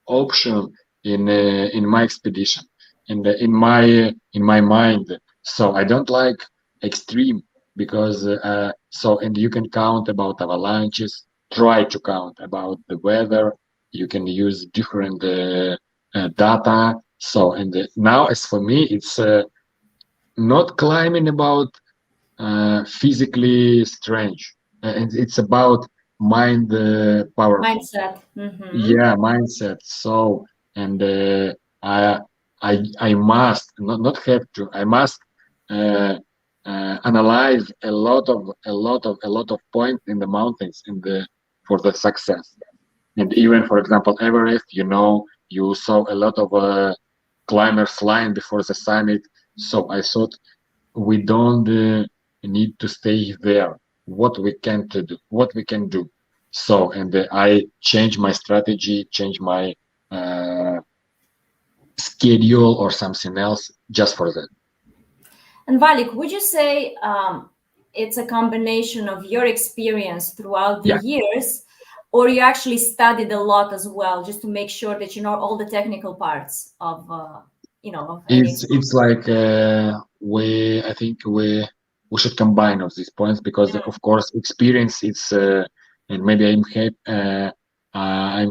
option in my expedition, and in my mind. So I don't like extreme, because and you can count about avalanches, try to count about the weather. You can use different data. So, and now, as for me, it's not climbing about physically strange, and it's about mind powerful. Mindset. Yeah, mindset. So, and I I must not have to. I must uh, analyze a lot of points in the mountains in the for the success. And even, for example, Everest, you saw a lot of climbers flying before the summit. So I thought, we don't need to stay there. What we can do. So, and I change my strategy, change my schedule or something else just for that. And Valik, would you say it's a combination of your experience throughout the Yeah. years, or you actually studied a lot as well, just to make sure that you know all the technical parts of, of any? It's like I think we should combine of these points, because of course experience, it's and maybe I'm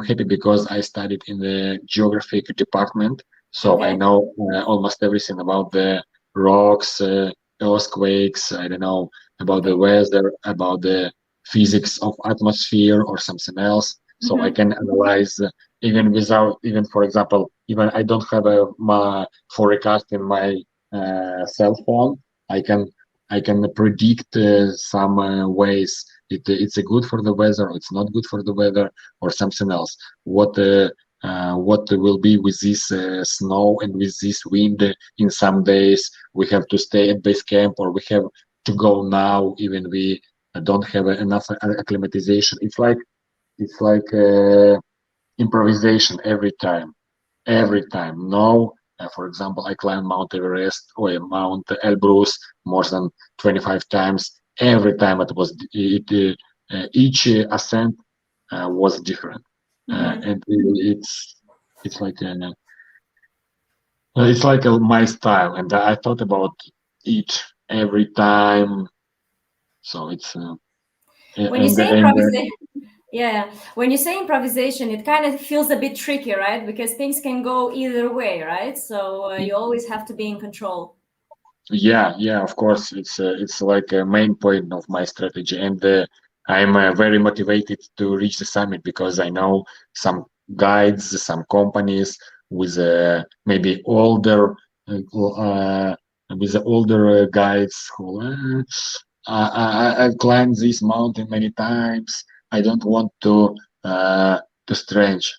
happy because I studied in the geographic department, so I Okay. know almost everything about the rocks, earthquakes. I don't know about the weather, about the physics of atmosphere or something else. So I can analyze even without, even, for example, even I don't have my forecast in my cell phone. I can predict some ways it's a good for the weather, or it's not good for the weather, or something else. What will be with this snow and with this wind in some days? We have to stay at base camp, or we have to go now, even we don't have enough acclimatization. It's like it's like improvisation every time. No, for example, I climbed Mount Everest or Mount Elbrus more than 25 times. Every time each ascent was different, and it's like my style, and I thought about each every time. So it's When you say improvisation, yeah, when you say improvisation, it kind of feels a bit tricky, right? Because things can go either way, right? So you always have to be in control. Yeah, of course. It's like a main point of my strategy, and I'm very motivated to reach the summit because I know some guides, some companies with maybe older with the older guides who I've climbed this mountain many times. I don't want to strange.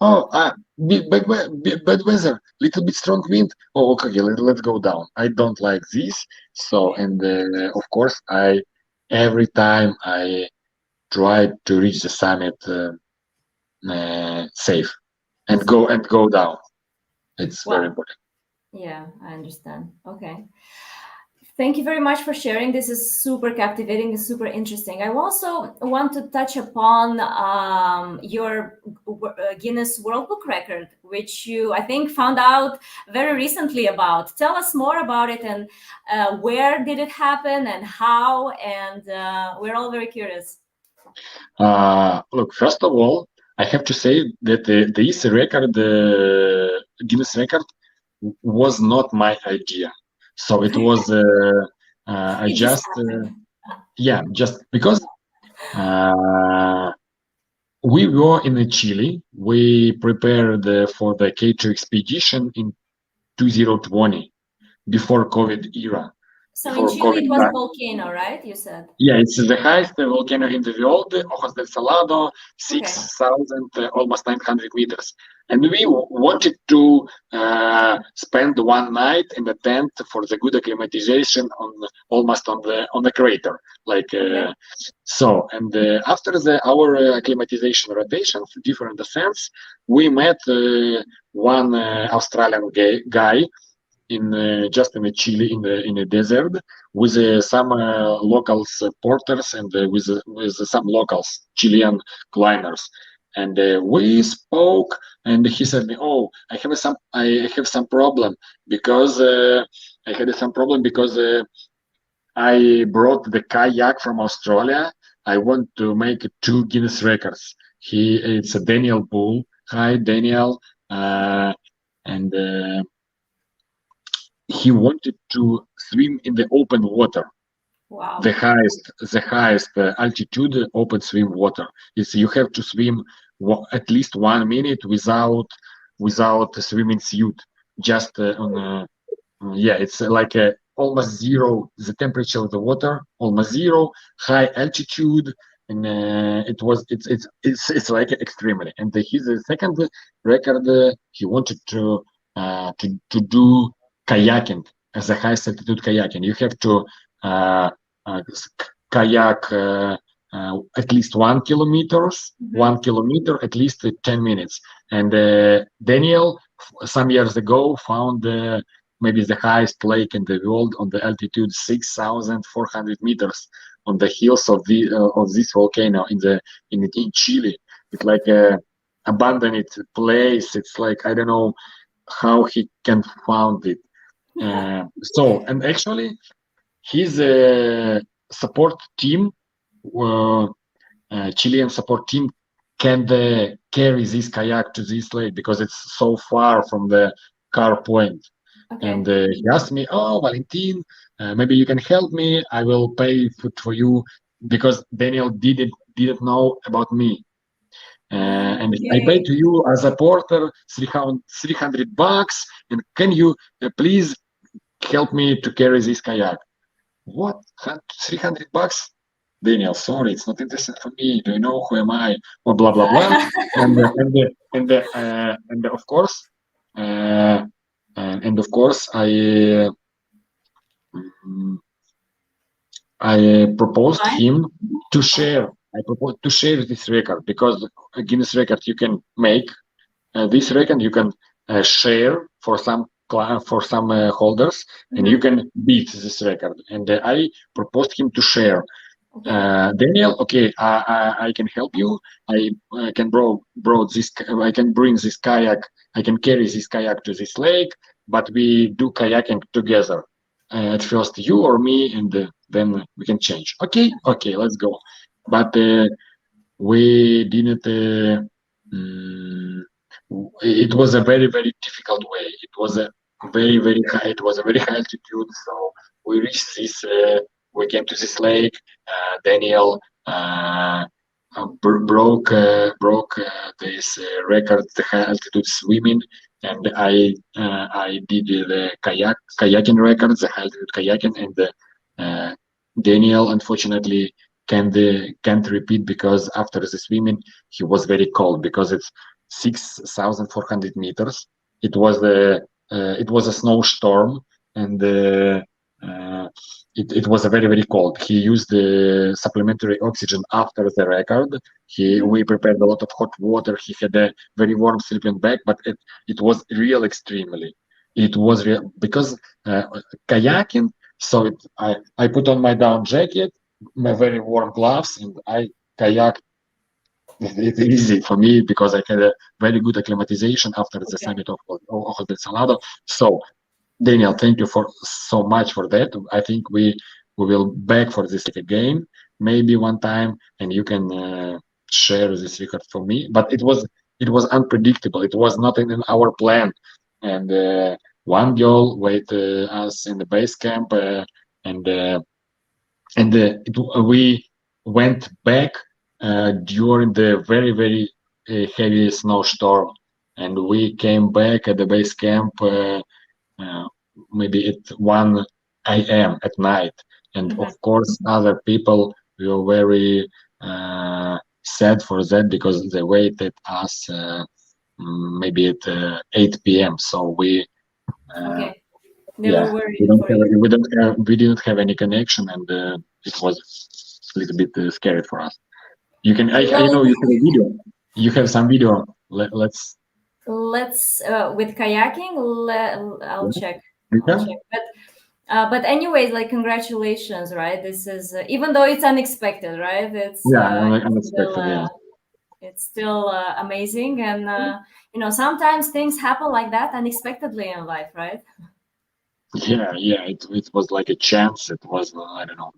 Oh, bad weather, little bit strong wind. Oh, okay, let's go down. I don't like this. So, and of course, every time I try to reach the summit safe and go down. It's very important. Yeah, I understand. Okay. Thank you very much for sharing. This is super captivating and super interesting. I also want to touch upon your Guinness World Book record, which you, I think, found out very recently about. Tell us more about it and where did it happen and how, and we're all very curious. Look, first of all, I have to say that this record, Guinness record, was not my idea. So it was I just just because we were in Chile. We prepared for the K2 expedition in 2020 before COVID era. So in Chile, it was a volcano, right? You said. Yeah, it's the highest volcano in the world, Ojos del Salado, 6,000, almost 900 meters. And we wanted to spend one night in the tent for the good acclimatization almost on the crater, so. And after our acclimatization rotation, different ascents, we met one Australian guy just in Chile in a desert with some locals porters and with some locals Chilean climbers, and we spoke, and he said me, "Oh, I have some problem because I brought the kayak from Australia. I want to make 2 Guinness records." It's a Daniel Bull. Hi, Daniel, and he wanted to swim in the open water. Wow. The highest altitude open swim water is you have to swim at least 1 minute without a swimming suit. Just it's like almost zero. The temperature of the water almost zero. High altitude, and it's like extremely. And his second record, he wanted to do kayaking as a highest altitude kayaking. You have to kayak at least 1 kilometer, at least 10 minutes. And Daniel, some years ago, found maybe the highest lake in the world on the altitude 6,400 meters on the hills of this volcano in Chile. It's like a abandoned place. It's like, I don't know how he can find it. And actually, his support team, Chilean support team, can carry this kayak to this lake because it's so far from the car point. Okay. And he asked me, "Oh, Valentyn, maybe you can help me. I will pay for you," because Daniel didn't know about me. And I pay to you as a porter $300, and can you please help me to carry this kayak? What? $300? Daniel, sorry, it's not interesting for me. Do you know who am I? Or blah blah blah. and of course, I proposed him to share. I propose to share this record because a Guinness record you can make. This record you can share for some holders, and you can beat this record. And I proposed him to share. Daniel, okay, I can help you. I can I can bring this kayak. I can carry this kayak to this lake, but we do kayaking together. At first, you or me, and then we can change. Okay, let's go. But we didn't. It was a very difficult way. It was a very high. It was a very high altitude. So we reached this. We came to this lake. Daniel broke this record, the high altitude swimming, and I did the kayaking record, the high altitude kayaking, and Daniel unfortunately can't repeat because after the swimming he was very cold because it's 6,400 meters. It was a snowstorm, and it was a very cold. He used the supplementary oxygen after the record. We prepared a lot of hot water. He had a very warm sleeping bag, but it was real extremely. It was real because kayaking. So I put on my down jacket, my very warm gloves, and I kayak. It's easy for me because I had a very good acclimatization after the summit of the Salado. So, Daniel, thank you so much for that. I think we will back for this again, maybe one time, and you can share this record for me. But it was unpredictable. It was not in our plan, and one girl waited us in the base camp, we went back during the very heavy snowstorm, and we came back at the base camp maybe at 1 a.m. at night, and of course other people were very sad for that because they waited us maybe at 8 p.m. So we they were worried we didn't have any connection, and it was a little bit scary for us. You can I know you have a video. You have some video. Let's with kayaking. I'll check. But anyways, like, congratulations, right? This is even though it's unexpected, right? It's unexpected. It's still amazing, and sometimes things happen like that unexpectedly in life, right? Yeah. It was like a chance. It was I don't know.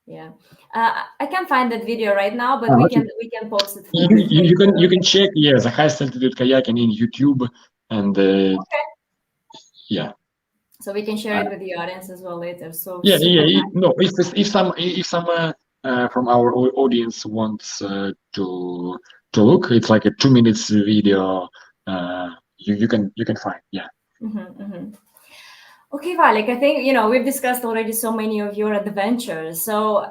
Yeah, I can't find that video right now, but we can post it. You can check the highest altitude kayaking in YouTube, and yeah. So we can share it with the audience as well later. So no, if some from our audience wants to look, it's like a 2 minutes video. You can find Okay, Valik, I think we've discussed already so many of your adventures. So,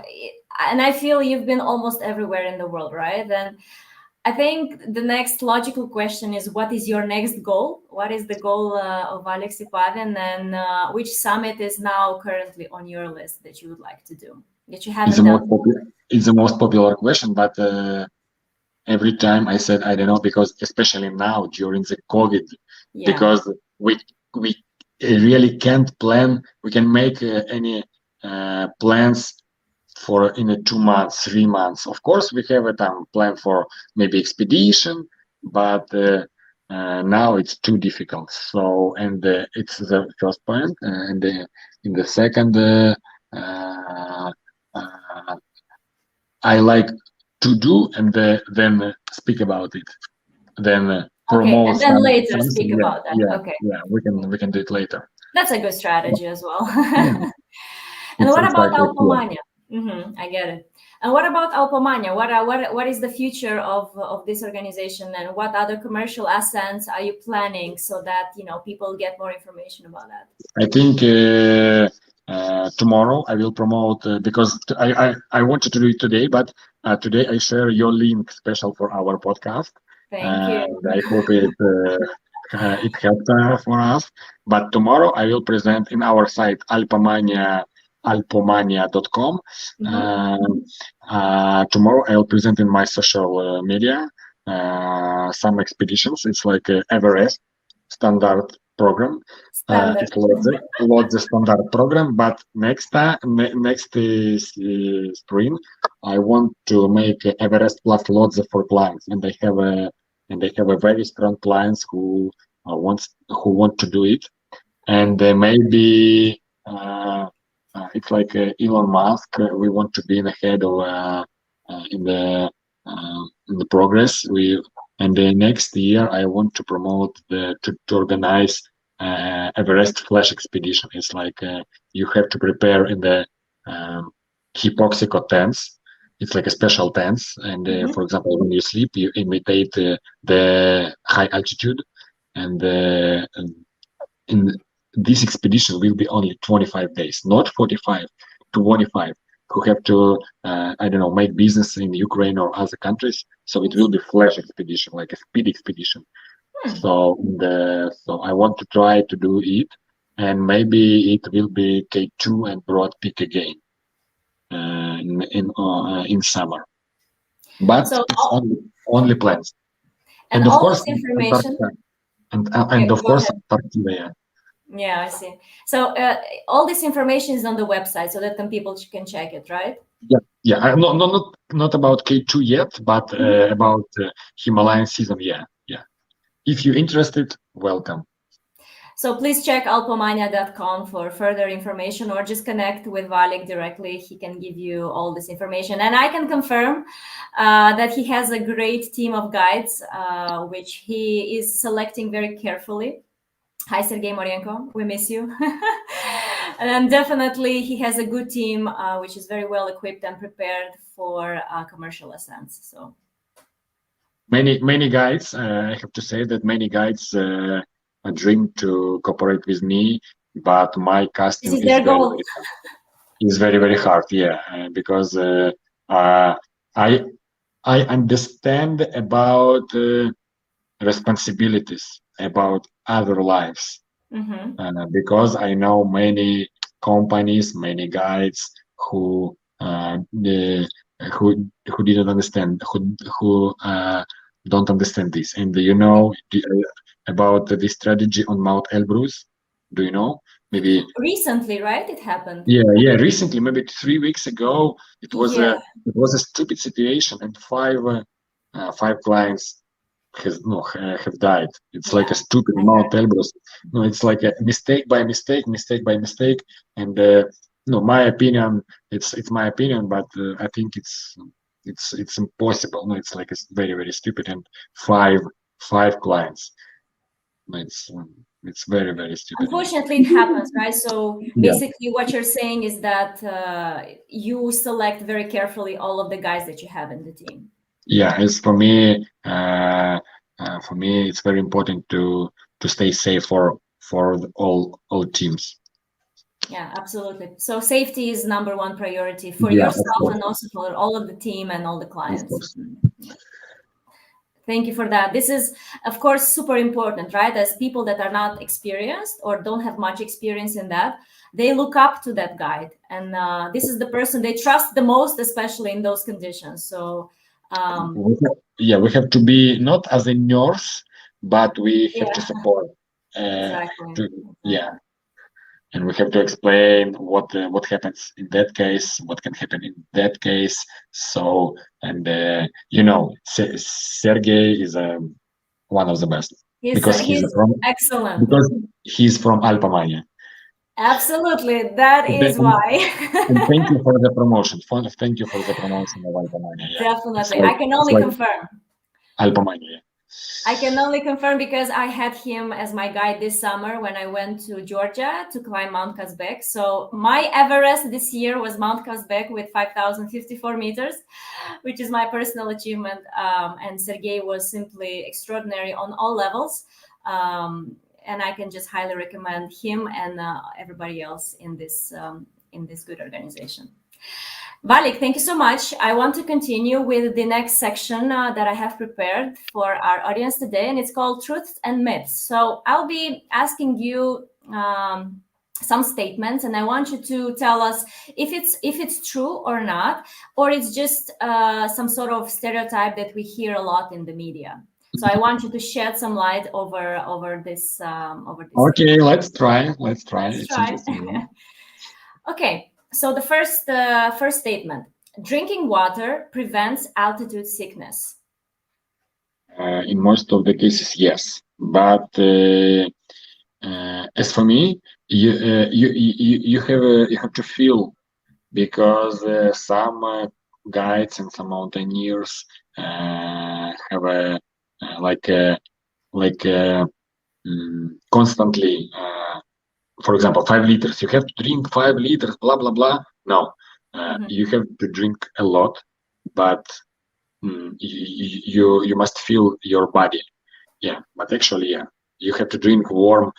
and I feel you've been almost everywhere in the world, right? And I think the next logical question is, what is your next goal? What is the goal of Valentyn Sypavin, and which summit is now currently on your list that you would like to do, that you haven't done? It's the most popular question, but every time I said I don't know, because especially now during the COVID, because we really can't plan. We can make any plans for in 2 months, 3 months. Of course, we have a plan for maybe expedition, but now it's too difficult. So, and it's the first point, and in the second, I like to do and then speak about it. Then promote. And then later speak about that. We can do it later. That's a good strategy as well. And what about Alpomania? I get it. And what about Alpomania? What is the future of this organization, and what other commercial ascents are you planning so that people get more information about that? I think tomorrow I will promote because I wanted to do it today, but today I share your link special for our podcast. Thank you. I hope it helped for us. But tomorrow I will present in our site Alpomania alpomania.com. Mm-hmm. Tomorrow I'll present in my social media some expeditions. It's like a Everest standard program. Standard. It's lots of standard program, but next spring I want to make Everest plus lots for clients, and they have a very strong clients who want to do it, and maybe it's like Elon Musk. We want to be in the head of in the progress. And the next year I want to promote to organize Everest flash expedition. It's like you have to prepare in the hypoxico tents. It's like a special tents, and for example, when you sleep, you imitate the high altitude, and in this expedition will be only 25 days, not 45, 25, who have to, I don't know, make business in Ukraine or other countries. So it will be flash expedition, like a speed expedition. So I want to try to do it, and maybe it will be K2 and Broad Peak again in summer. But So it's only plans. And of all course, this information. and of course, Antarctica. Yeah. Yeah, I see. So all this information is on the website, so that then people can check it, right? Yeah. Not about K2 yet, but about Himalayan season. Yeah. If you're interested, welcome. So please check alpomania.com for further information, or just connect with Valik directly. He can give you all this information. And I can confirm that he has a great team of guides, which he is selecting very carefully. Hi, Sergey Morenko. We miss you. And definitely he has a good team, which is very well equipped and prepared for commercial ascents. So many guides, I have to say that many guides dream to cooperate with me, but my casting this is their goal. Is very hard. Yeah, because I understand about responsibilities, about other lives, because I know many companies, many guides who didn't understand, who don't understand this. And about the strategy on Mount Elbrus, do you know? Maybe recently, right? It happened. Yeah. Recently, maybe 3 weeks ago, it was a stupid situation, and five clients have died. It's like a stupid Mount Elbrus. No, it's like a mistake by mistake, and my opinion. It's my opinion, but I think it's impossible. No, it's like it's very stupid, and five clients. It's very stupid. Unfortunately, it happens, right? So basically, what you're saying is that you select very carefully all of the guys that you have in the team. Yeah, it's for me. For me, it's very important to stay safe for all teams. Yeah, absolutely. So safety is number one priority for yourself and also for all of the team and all the clients. Thank you for that. This is, of course, super important, right? As people that are not experienced or don't have much experience in that, they look up to that guide. And this is the person they trust the most, especially in those conditions. So we have to be not as a nurse, but we have to support. Exactly. And we have to explain what happens in that case, what can happen in that case. So, and Sergey is one of the best he's excellent because he's from Alpomania. Absolutely, that is why. And thank you for the promotion. Thank you for the promotion of Alpomania. Yeah. Definitely, I can only confirm. Alpomania. I can only confirm because I had him as my guide this summer when I went to Georgia to climb Mount Kazbek. So my Everest this year was Mount Kazbek with 5,054 meters, which is my personal achievement. And Sergey was simply extraordinary on all levels. And I can just highly recommend him and everybody else in this good organization. Valik, thank you so much. I want to continue with the next section that I have prepared for our audience today, and it's called Truths and Myths. So I'll be asking you some statements, and I want you to tell us if it's true or not, or it's just some sort of stereotype that we hear a lot in the media. So I want you to shed some light over this. Okay, let's try. Let's It's try. interesting. Okay, so the first statement: drinking water prevents altitude sickness. In most of the cases, yes. But as for me, you have to feel, because some guides and some mountaineers have a constantly. For example, 5 liters. You have to drink 5 liters. Blah blah blah. No, you have to drink a lot, but you must feel your body. Yeah, but actually, yeah, you have to drink warm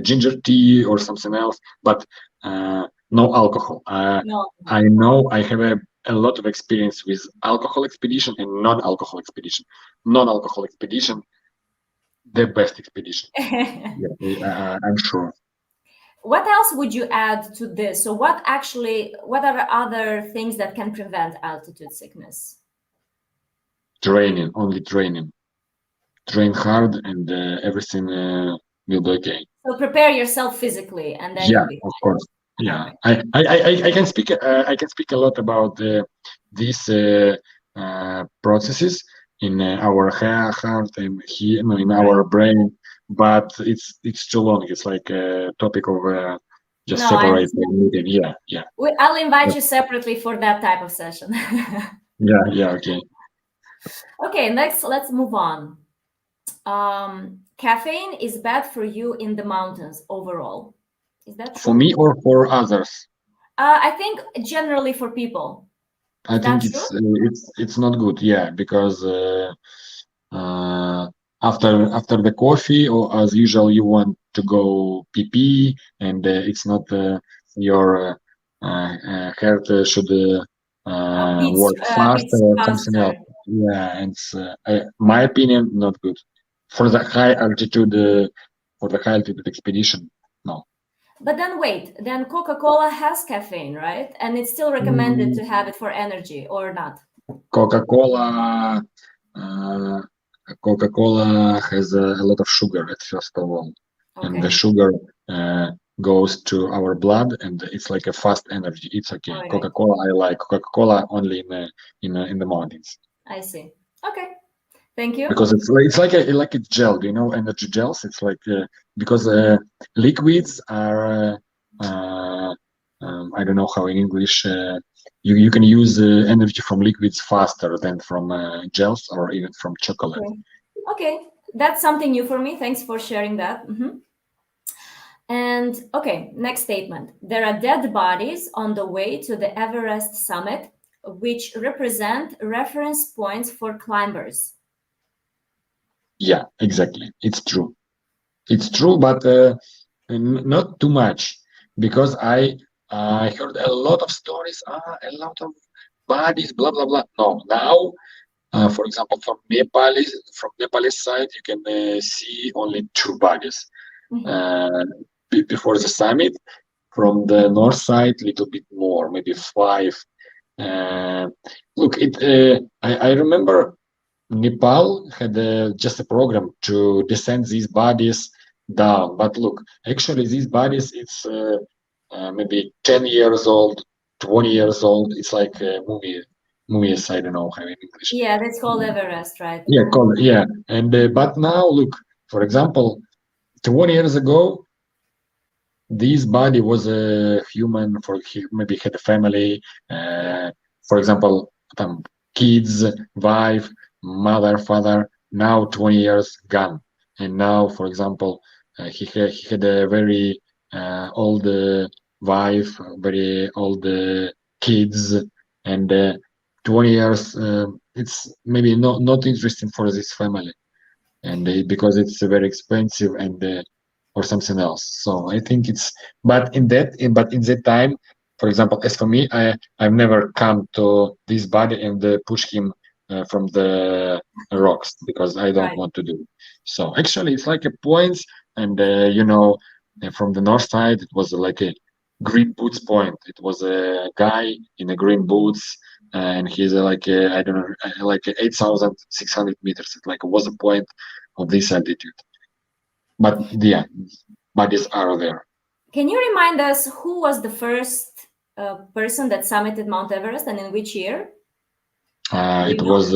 ginger tea or something else, but no alcohol. No. I know I have a lot of experience with alcohol expedition and non-alcohol expedition. Non-alcohol expedition, the best expedition. Yeah, I'm sure. What else would you add to this? So what are other things that can prevent altitude sickness? Training, only training. Train hard and everything will be okay. So prepare yourself physically, and then Yeah, of course. Yeah, I can speak. I can speak a lot about these processes in our heart and here, in our brain, but it's too long. It's like a topic of just separate meeting. Yeah. I'll invite you separately for that type of session. Yeah. Okay. Okay, next, let's move on. Caffeine is bad for you in the mountains overall. Is that true? For me or for others? I think generally for people. I think it's not good. Yeah, because after the coffee, or as usual, you want to go pee, and it's not your heart should work faster or something else. Yeah, and it's my opinion, not good for the high altitude expedition. No. But then wait, then Coca-Cola has caffeine, right? And it's still recommended to have it for energy, or not? Coca-Cola has a lot of sugar at first of all, and the sugar goes to our blood, and it's like a fast energy. It's okay. Right. Coca-Cola, I like Coca-Cola only in the mountains. I see. Okay. Thank you. Because it's like a gel, energy gels. It's like because liquids are I don't know how in English you can use energy from liquids faster than from gels or even from chocolate. Okay, that's something new for me. Thanks for sharing that. And okay, next statement. There are dead bodies on the way to the Everest summit, which represent reference points for climbers. Yeah, exactly. It's true. It's true, but not too much, because I heard a lot of stories, a lot of bodies, blah blah blah. No, now, for example, from Nepalese side, you can see only 2 bodies before the summit. From the north side, little bit more, maybe 5. Look, I remember. Nepal had just a program to descend these bodies down, but look, actually these bodies, it's maybe 10 years old, 20 years old. It's like movies. I don't know how in English. Yeah, that's called Everest, right? Yeah, and but now look, for example, 20 years ago, this body was a human, maybe had a family, for example, kids, wife, mother, father. Now 20 years gone, and now, for example, he had a very old wife, very old kids, and 20 years. It's maybe not interesting for this family, and because it's very expensive and or something else. So I think it's. But in that time, for example, as for me, I've never come to this body and push him from the rocks, because I don't want to do it. So actually, it's like a points, and from the north side, it was like a green boots point. It was a guy in a green boots, and he's like I don't know, like 8,600 meters. It like was a point of this altitude. But yeah, bodies are there. Can you remind us who was the first person that summited Mount Everest and in which year? It was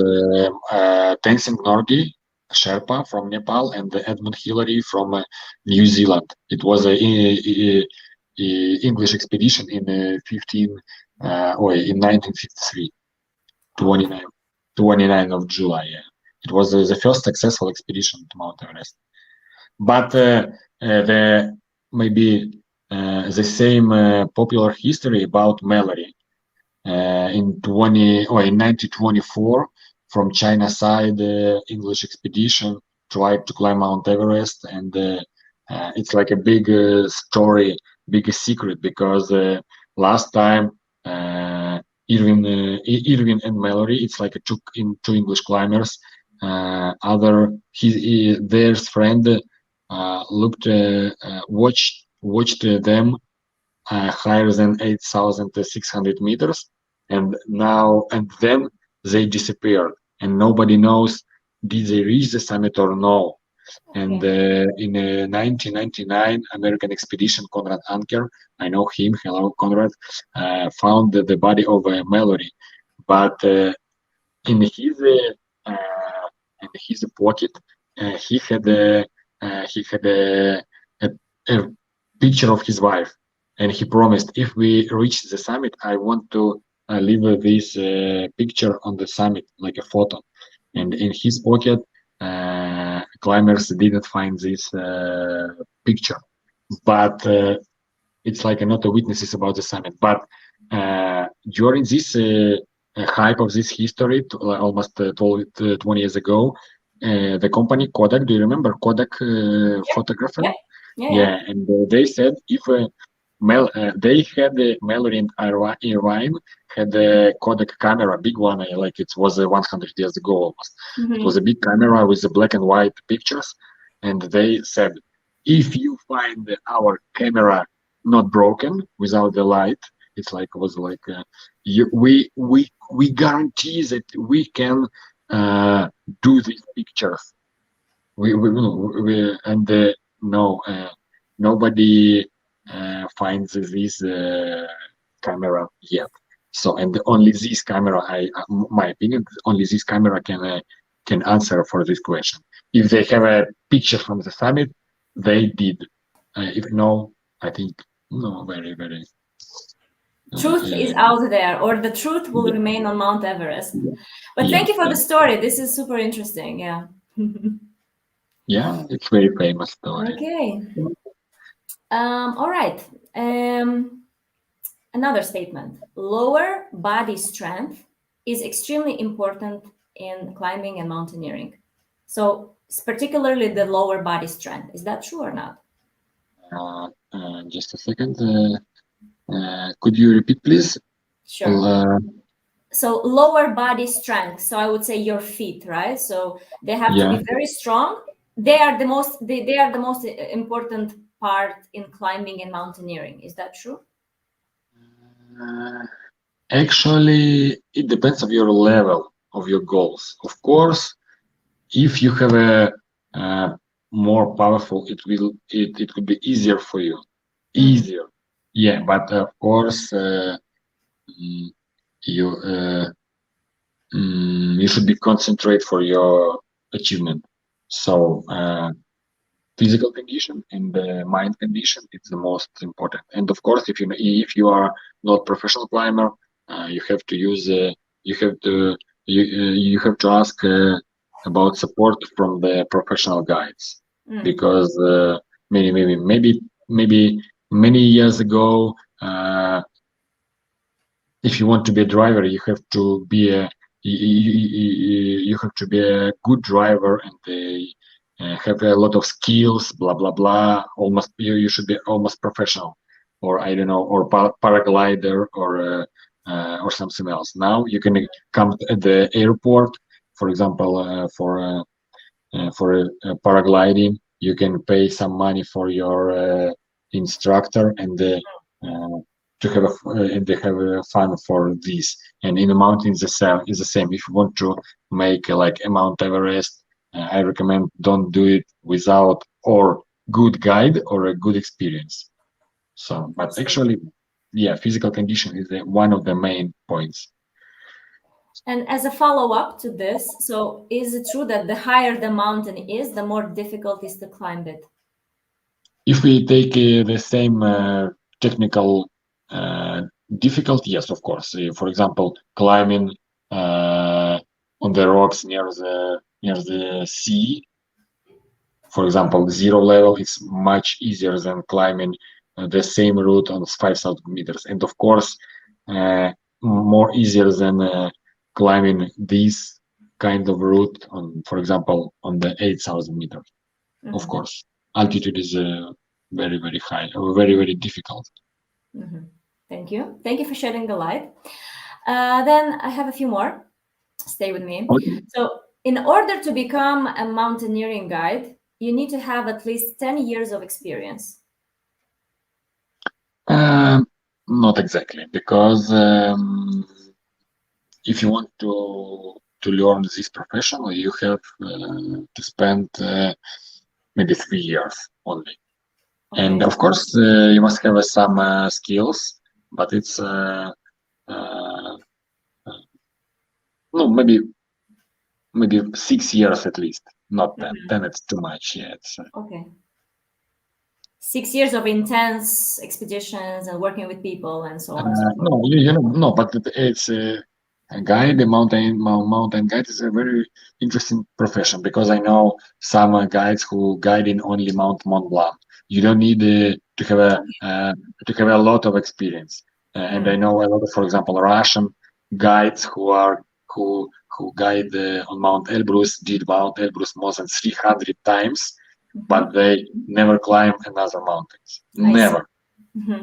Tenzing Norgay, Sherpa from Nepal, and Edmund Hillary from New Zealand. It was a English expedition in 1953, 29 of July. Yeah. It was the first successful expedition to Mount Everest. But the maybe the same popular history about Mallory. In 1924, from China side, English expedition tried to climb Mount Everest, and it's like a big story, big secret, because last time Irvin and Mallory, it's like two English climbers. Their friend watched them higher than 8,600 meters, and then they disappeared, and nobody knows did they reach the summit or no. Okay. And in 1999, American expedition Conrad Anker, I know him, hello Conrad, found the body of Mallory, but in his pocket he had a picture of his wife, and he promised, if we reach the summit, I want to leave this picture on the summit, like a photo. And in his pocket, climbers didn't find this picture, but it's like not a witnesses about the summit. But during this hype of this history, almost 20 years ago, the company Kodak, do you remember Kodak photographer? Yeah, and they said if they had Mallory and Irvine had a Kodak camera, big one, like it was 100 years ago almost. Mm-hmm. It was a big camera with the black and white pictures, and they said, if you find our camera not broken without the light, it's like we guarantee that we can do these pictures. Nobody finds this camera yet. So, and only this camera, my opinion, only this camera can answer for this question. If they have a picture from the summit, they did. If no, I think no, very, very. Truth is out there, or the truth will remain on Mount Everest. But thank you for the story. This is super interesting. Yeah. Yeah, it's very famous story. Okay. All right. Another statement. Lower body strength is extremely important in climbing and mountaineering. So, particularly the lower body strength. Is that true or not? Just a second. Could you repeat, please? Sure. So lower body strength. So I would say your feet, right? So they have to be very strong. They are the most important part in climbing and mountaineering. Is that true? Actually, it depends on your level of your goals. Of course, if you have a more powerful, it could be easier for you. Easier. Yeah, but of course, you should be concentrate for your achievement. So physical condition and mind condition, it's the most important. And of course, if you are not professional climber, you have to use you have to ask about support from the professional guides, because maybe many years ago, if you want to be a driver, you have to be a good driver and have a lot of skills, blah blah blah. Almost you should be almost professional, or I don't know, or paraglider, or something else. Now you can come at the airport, for example, for paragliding. You can pay some money for your instructor and to have and they have fun for this. And in the mountains, the same is the same. If you want to make like a Mount Everest, I recommend don't do it without or good guide or a good experience. So, but actually, yeah, physical condition is one of the main points. And as a follow-up to this, so is it true that the higher the mountain is, the more difficult is to climb it? If we take the same technical difficulty, yes, of course. For example, climbing on the rocks near the sea, for example, zero level is much easier than climbing the same route on 5,000 meters, and of course, more easier than climbing this kind of route on, for example, on the 8,000 meters. Of course, altitude is very, very high, very, very difficult. Thank you. Thank you for shedding the light. Then I have a few more. Stay with me. Okay. So in order to become a mountaineering guide, you need to have at least 10 years of experience. Not exactly, because if you want to learn this professionally, you have to spend maybe 3 years only. Okay. And of course, you must have some skills, but it's no, maybe 6 years at least, not 10. 10 it's too much. Yeah, it's Okay. 6 years of intense expeditions and working with people and so on. no, no, but it's a guide, a mountain guide is a very interesting profession, because I know some guides who guide in only Mount Blanc. You don't need to have a lot of experience. And I know a lot of, for example, Russian guides who guide on Mount Elbrus, did Mount Elbrus more than 300 times, but they never climb another mountains. Never.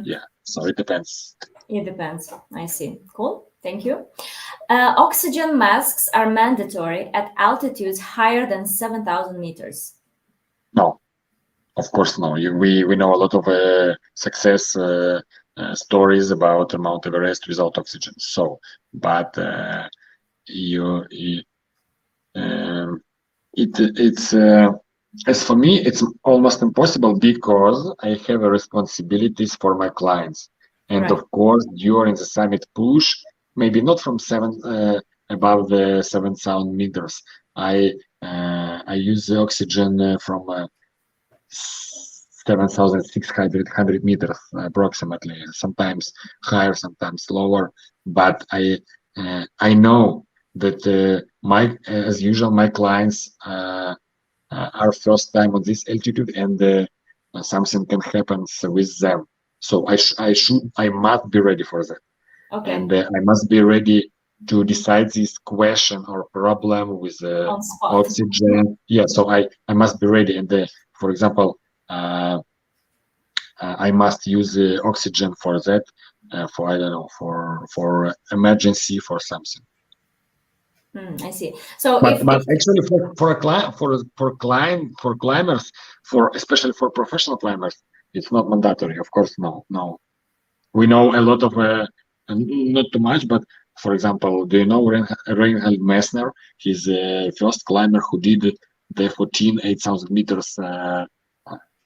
Yeah. So it depends. It depends. I see. Cool. Thank you. Oxygen masks are mandatory at altitudes higher than 7,000 meters. No, of course no. We know a lot of success stories about Mount Everest without oxygen. So, but it's as for me, it's almost impossible, because I have responsibilities for my clients. And of course, during the summit push, maybe not from above the 7,000 meters, I use the oxygen from 7,600 meters approximately, sometimes higher, sometimes lower. But I know that as usual, my clients are first time on this altitude, and something can happen with them. So I must be ready for that. Okay. And I must be ready to decide this question or problem with oxygen. Yeah, so I must be ready. And for example, I must use oxygen for that, for I don't know, for emergency, for something. I see. So, but actually, for climbers, especially for professional climbers, it's not mandatory. Of course, no. We know a lot of, not too much, but for example, do you know Reinhard Messner? He's the first climber who did the 8,000 meters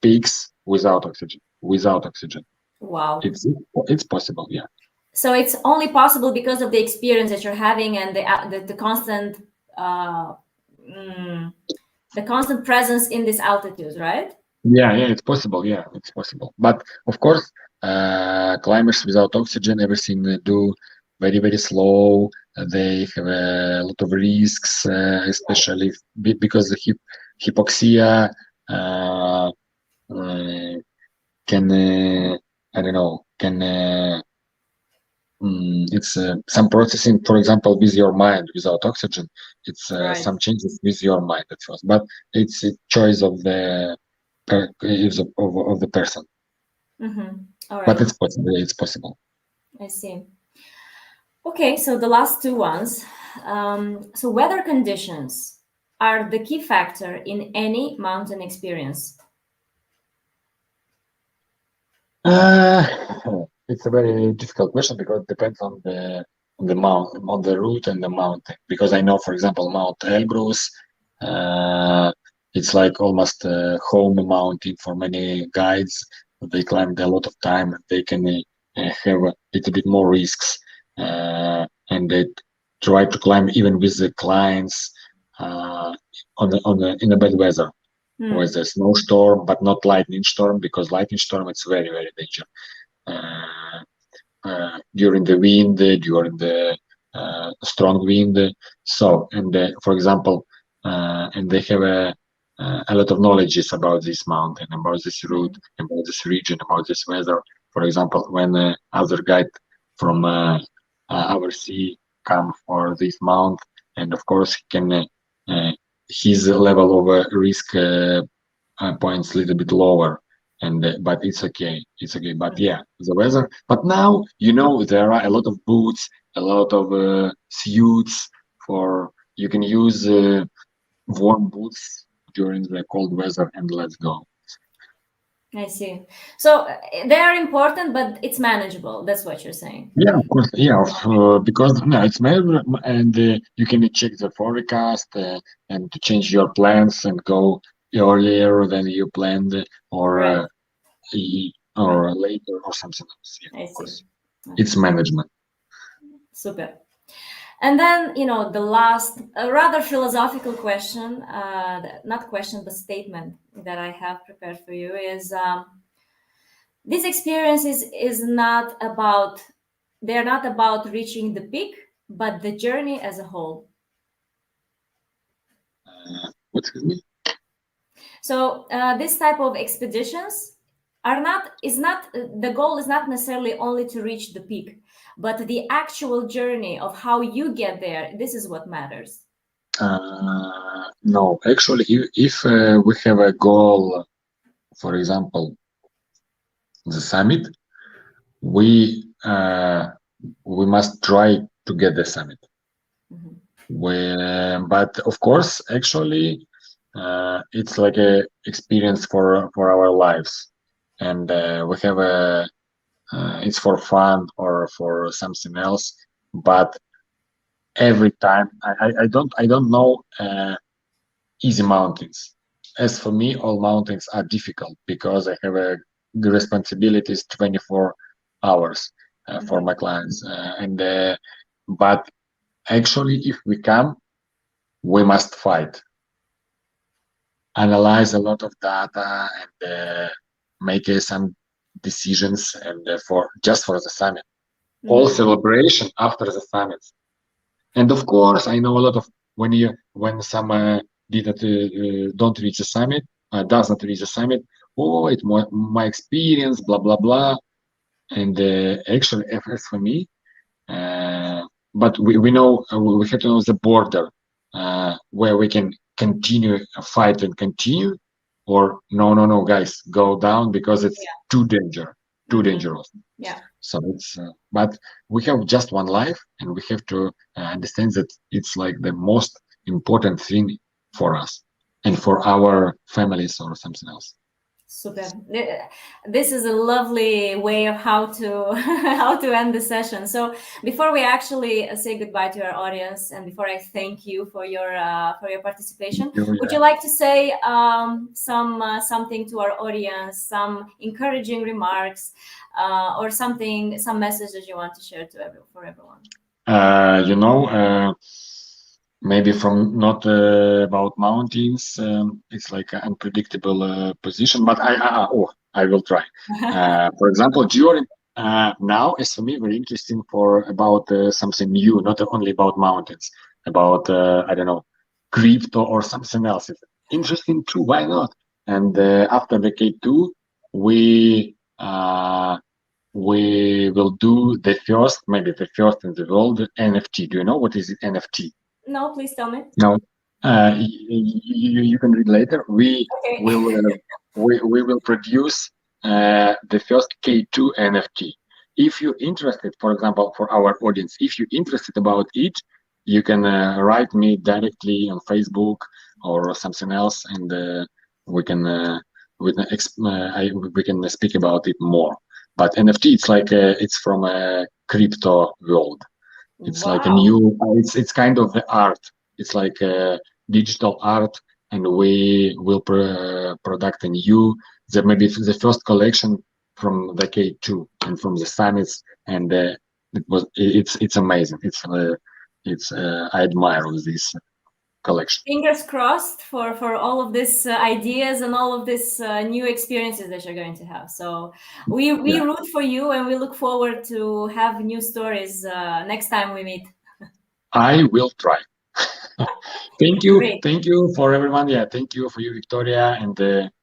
peaks without oxygen. Wow. It's possible, yeah. So it's only possible because of the experience that you're having and the constant presence in these altitudes, right? Yeah, it's possible. Yeah, it's possible. But of course, climbers without oxygen, everything they do very, very slow. They have a lot of risks, especially because the hypoxia can I don't know, can it's some processing, for example, with your mind without oxygen. It's some changes with your mind at first, but it's a choice of the of the person. All right. But it's possible. It's possible. I see. Okay, so the last two ones. So weather conditions are the key factor in any mountain experience. Uh, it's a very difficult question because it depends on the mountain, on the route and the mountain. Because I know, for example, Mount Elbrus, it's like almost a home mountain for many guides. They climbed a lot of time. They can have a little bit more risks, and they try to climb even with the clients in a bad weather. With a snowstorm, but not lightning storm, because lightning storm it's very very dangerous during the wind, during the strong wind. So, and for example, and they have a lot of knowledge about this mountain, about this route, about this region, about this weather. For example, when other guide from our sea come for this month, and of course he can his level of risk points a little bit lower, and but it's okay, but yeah, the weather. But now there are a lot of boots, a lot of suits for you can use warm boots during the cold weather, and let's go. I see. So they are important, but it's manageable. That's what you're saying. Yeah, of course. Yeah, because no, it's manageable, and you can check the forecast and to change your plans and go earlier than you planned, or Right. or later, or something else. Yeah, I of see. course, it's management. Super. And then, the last, rather philosophical question, not question, but statement that I have prepared for you is this experience is not about, they're not about reaching the peak, but the journey as a whole. What's his name? So this type of expeditions the goal is not necessarily only to reach the peak, but the actual journey of how you get there. This is what matters. No, actually, if we have a goal, for example, the summit, we must try to get the summit. But of course, actually, it's like a experience for our lives, and we have it's for fun or for something else. But every time, I don't know easy mountains. As for me, all mountains are difficult because I have the responsibilities 24 hours for my clients, but actually, if we come, we must fight, analyze a lot of data, and make some decisions, and just for the summit. All celebration after the summit. And of course, I know a lot of when some don't reach the summit, doesn't reach the summit. Oh, it's my experience, blah blah blah. And actually, as for me, but we know we have to know the border where we can continue a fight and continue, or no, guys, go down because it's too dangerous. Yeah. So it's but we have just one life, and we have to understand that it's like the most important thing for us and for our families or something else. Super. This is a lovely way of how to how to end the session. So before we actually say goodbye to our audience, and before I thank you for your participation, would you like to say something to our audience, some encouraging remarks, or some messages you want to share for everyone? Maybe from not about mountains, it's like an unpredictable position, but I will try. For example, during now it's for me very interesting about something new, not only about mountains, about I don't know, crypto or something else. It's interesting too. Why not? And after the K2, we will do maybe the first in the world NFT. Do you know what is it, NFT? No, please tell me. No, you can read later. We will produce the first K2 NFT. If you're interested, for example, for our audience, if you're interested about it, you can write me directly on Facebook or something else, and we can speak about it more. But NFT, it's like it's from a crypto world. It's like a new. It's kind of the art. It's like a digital art, and we will product a new. Maybe the first collection from the K2 and from the summits, and it's amazing. I admire this collection. Fingers crossed for all of these ideas and all of these new experiences that you're going to have. So we root for you, and we look forward to have new stories next time we meet. I will try. Thank you. Great. Thank you for everyone. Yeah, thank you for you, Victoria, and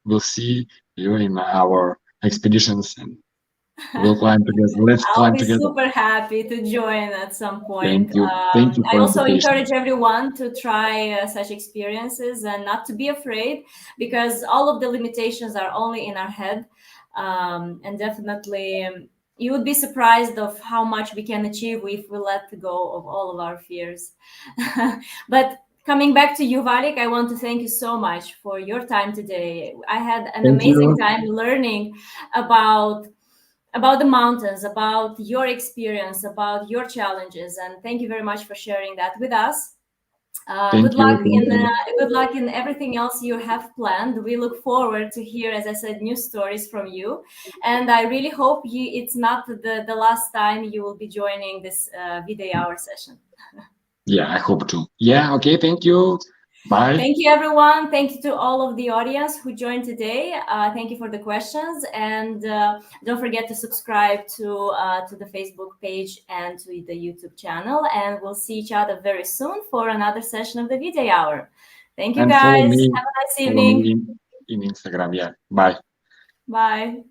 we'll see you in our expeditions, and we'll climb together. Let's climb together. I'll be super happy to join at some point. Thank you. Thank you for I also invitation. encourage everyone to try such experiences and not to be afraid, because all of the limitations are only in our head. And definitely you would be surprised of how much we can achieve if we let go of all of our fears. But coming back to you, Valik, I want to thank you so much for your time today. I had an amazing time learning about the mountains, about your experience, about your challenges, and thank you very much for sharing that with us. Good luck in everything else you have planned. We look forward to hear, as I said, new stories from you, and I really hope it's not the last time you will be joining this V-Day Hour session. Yeah, I hope to. Yeah, okay, thank you. Bye. Thank you, everyone. Thank you to all of the audience who joined today. Thank you for the questions, and don't forget to subscribe to the Facebook page and to the YouTube channel. And we'll see each other very soon for another session of the V-Day Hour. Thank you, guys. Have a nice evening. Follow me in Instagram. Yeah. Bye. Bye.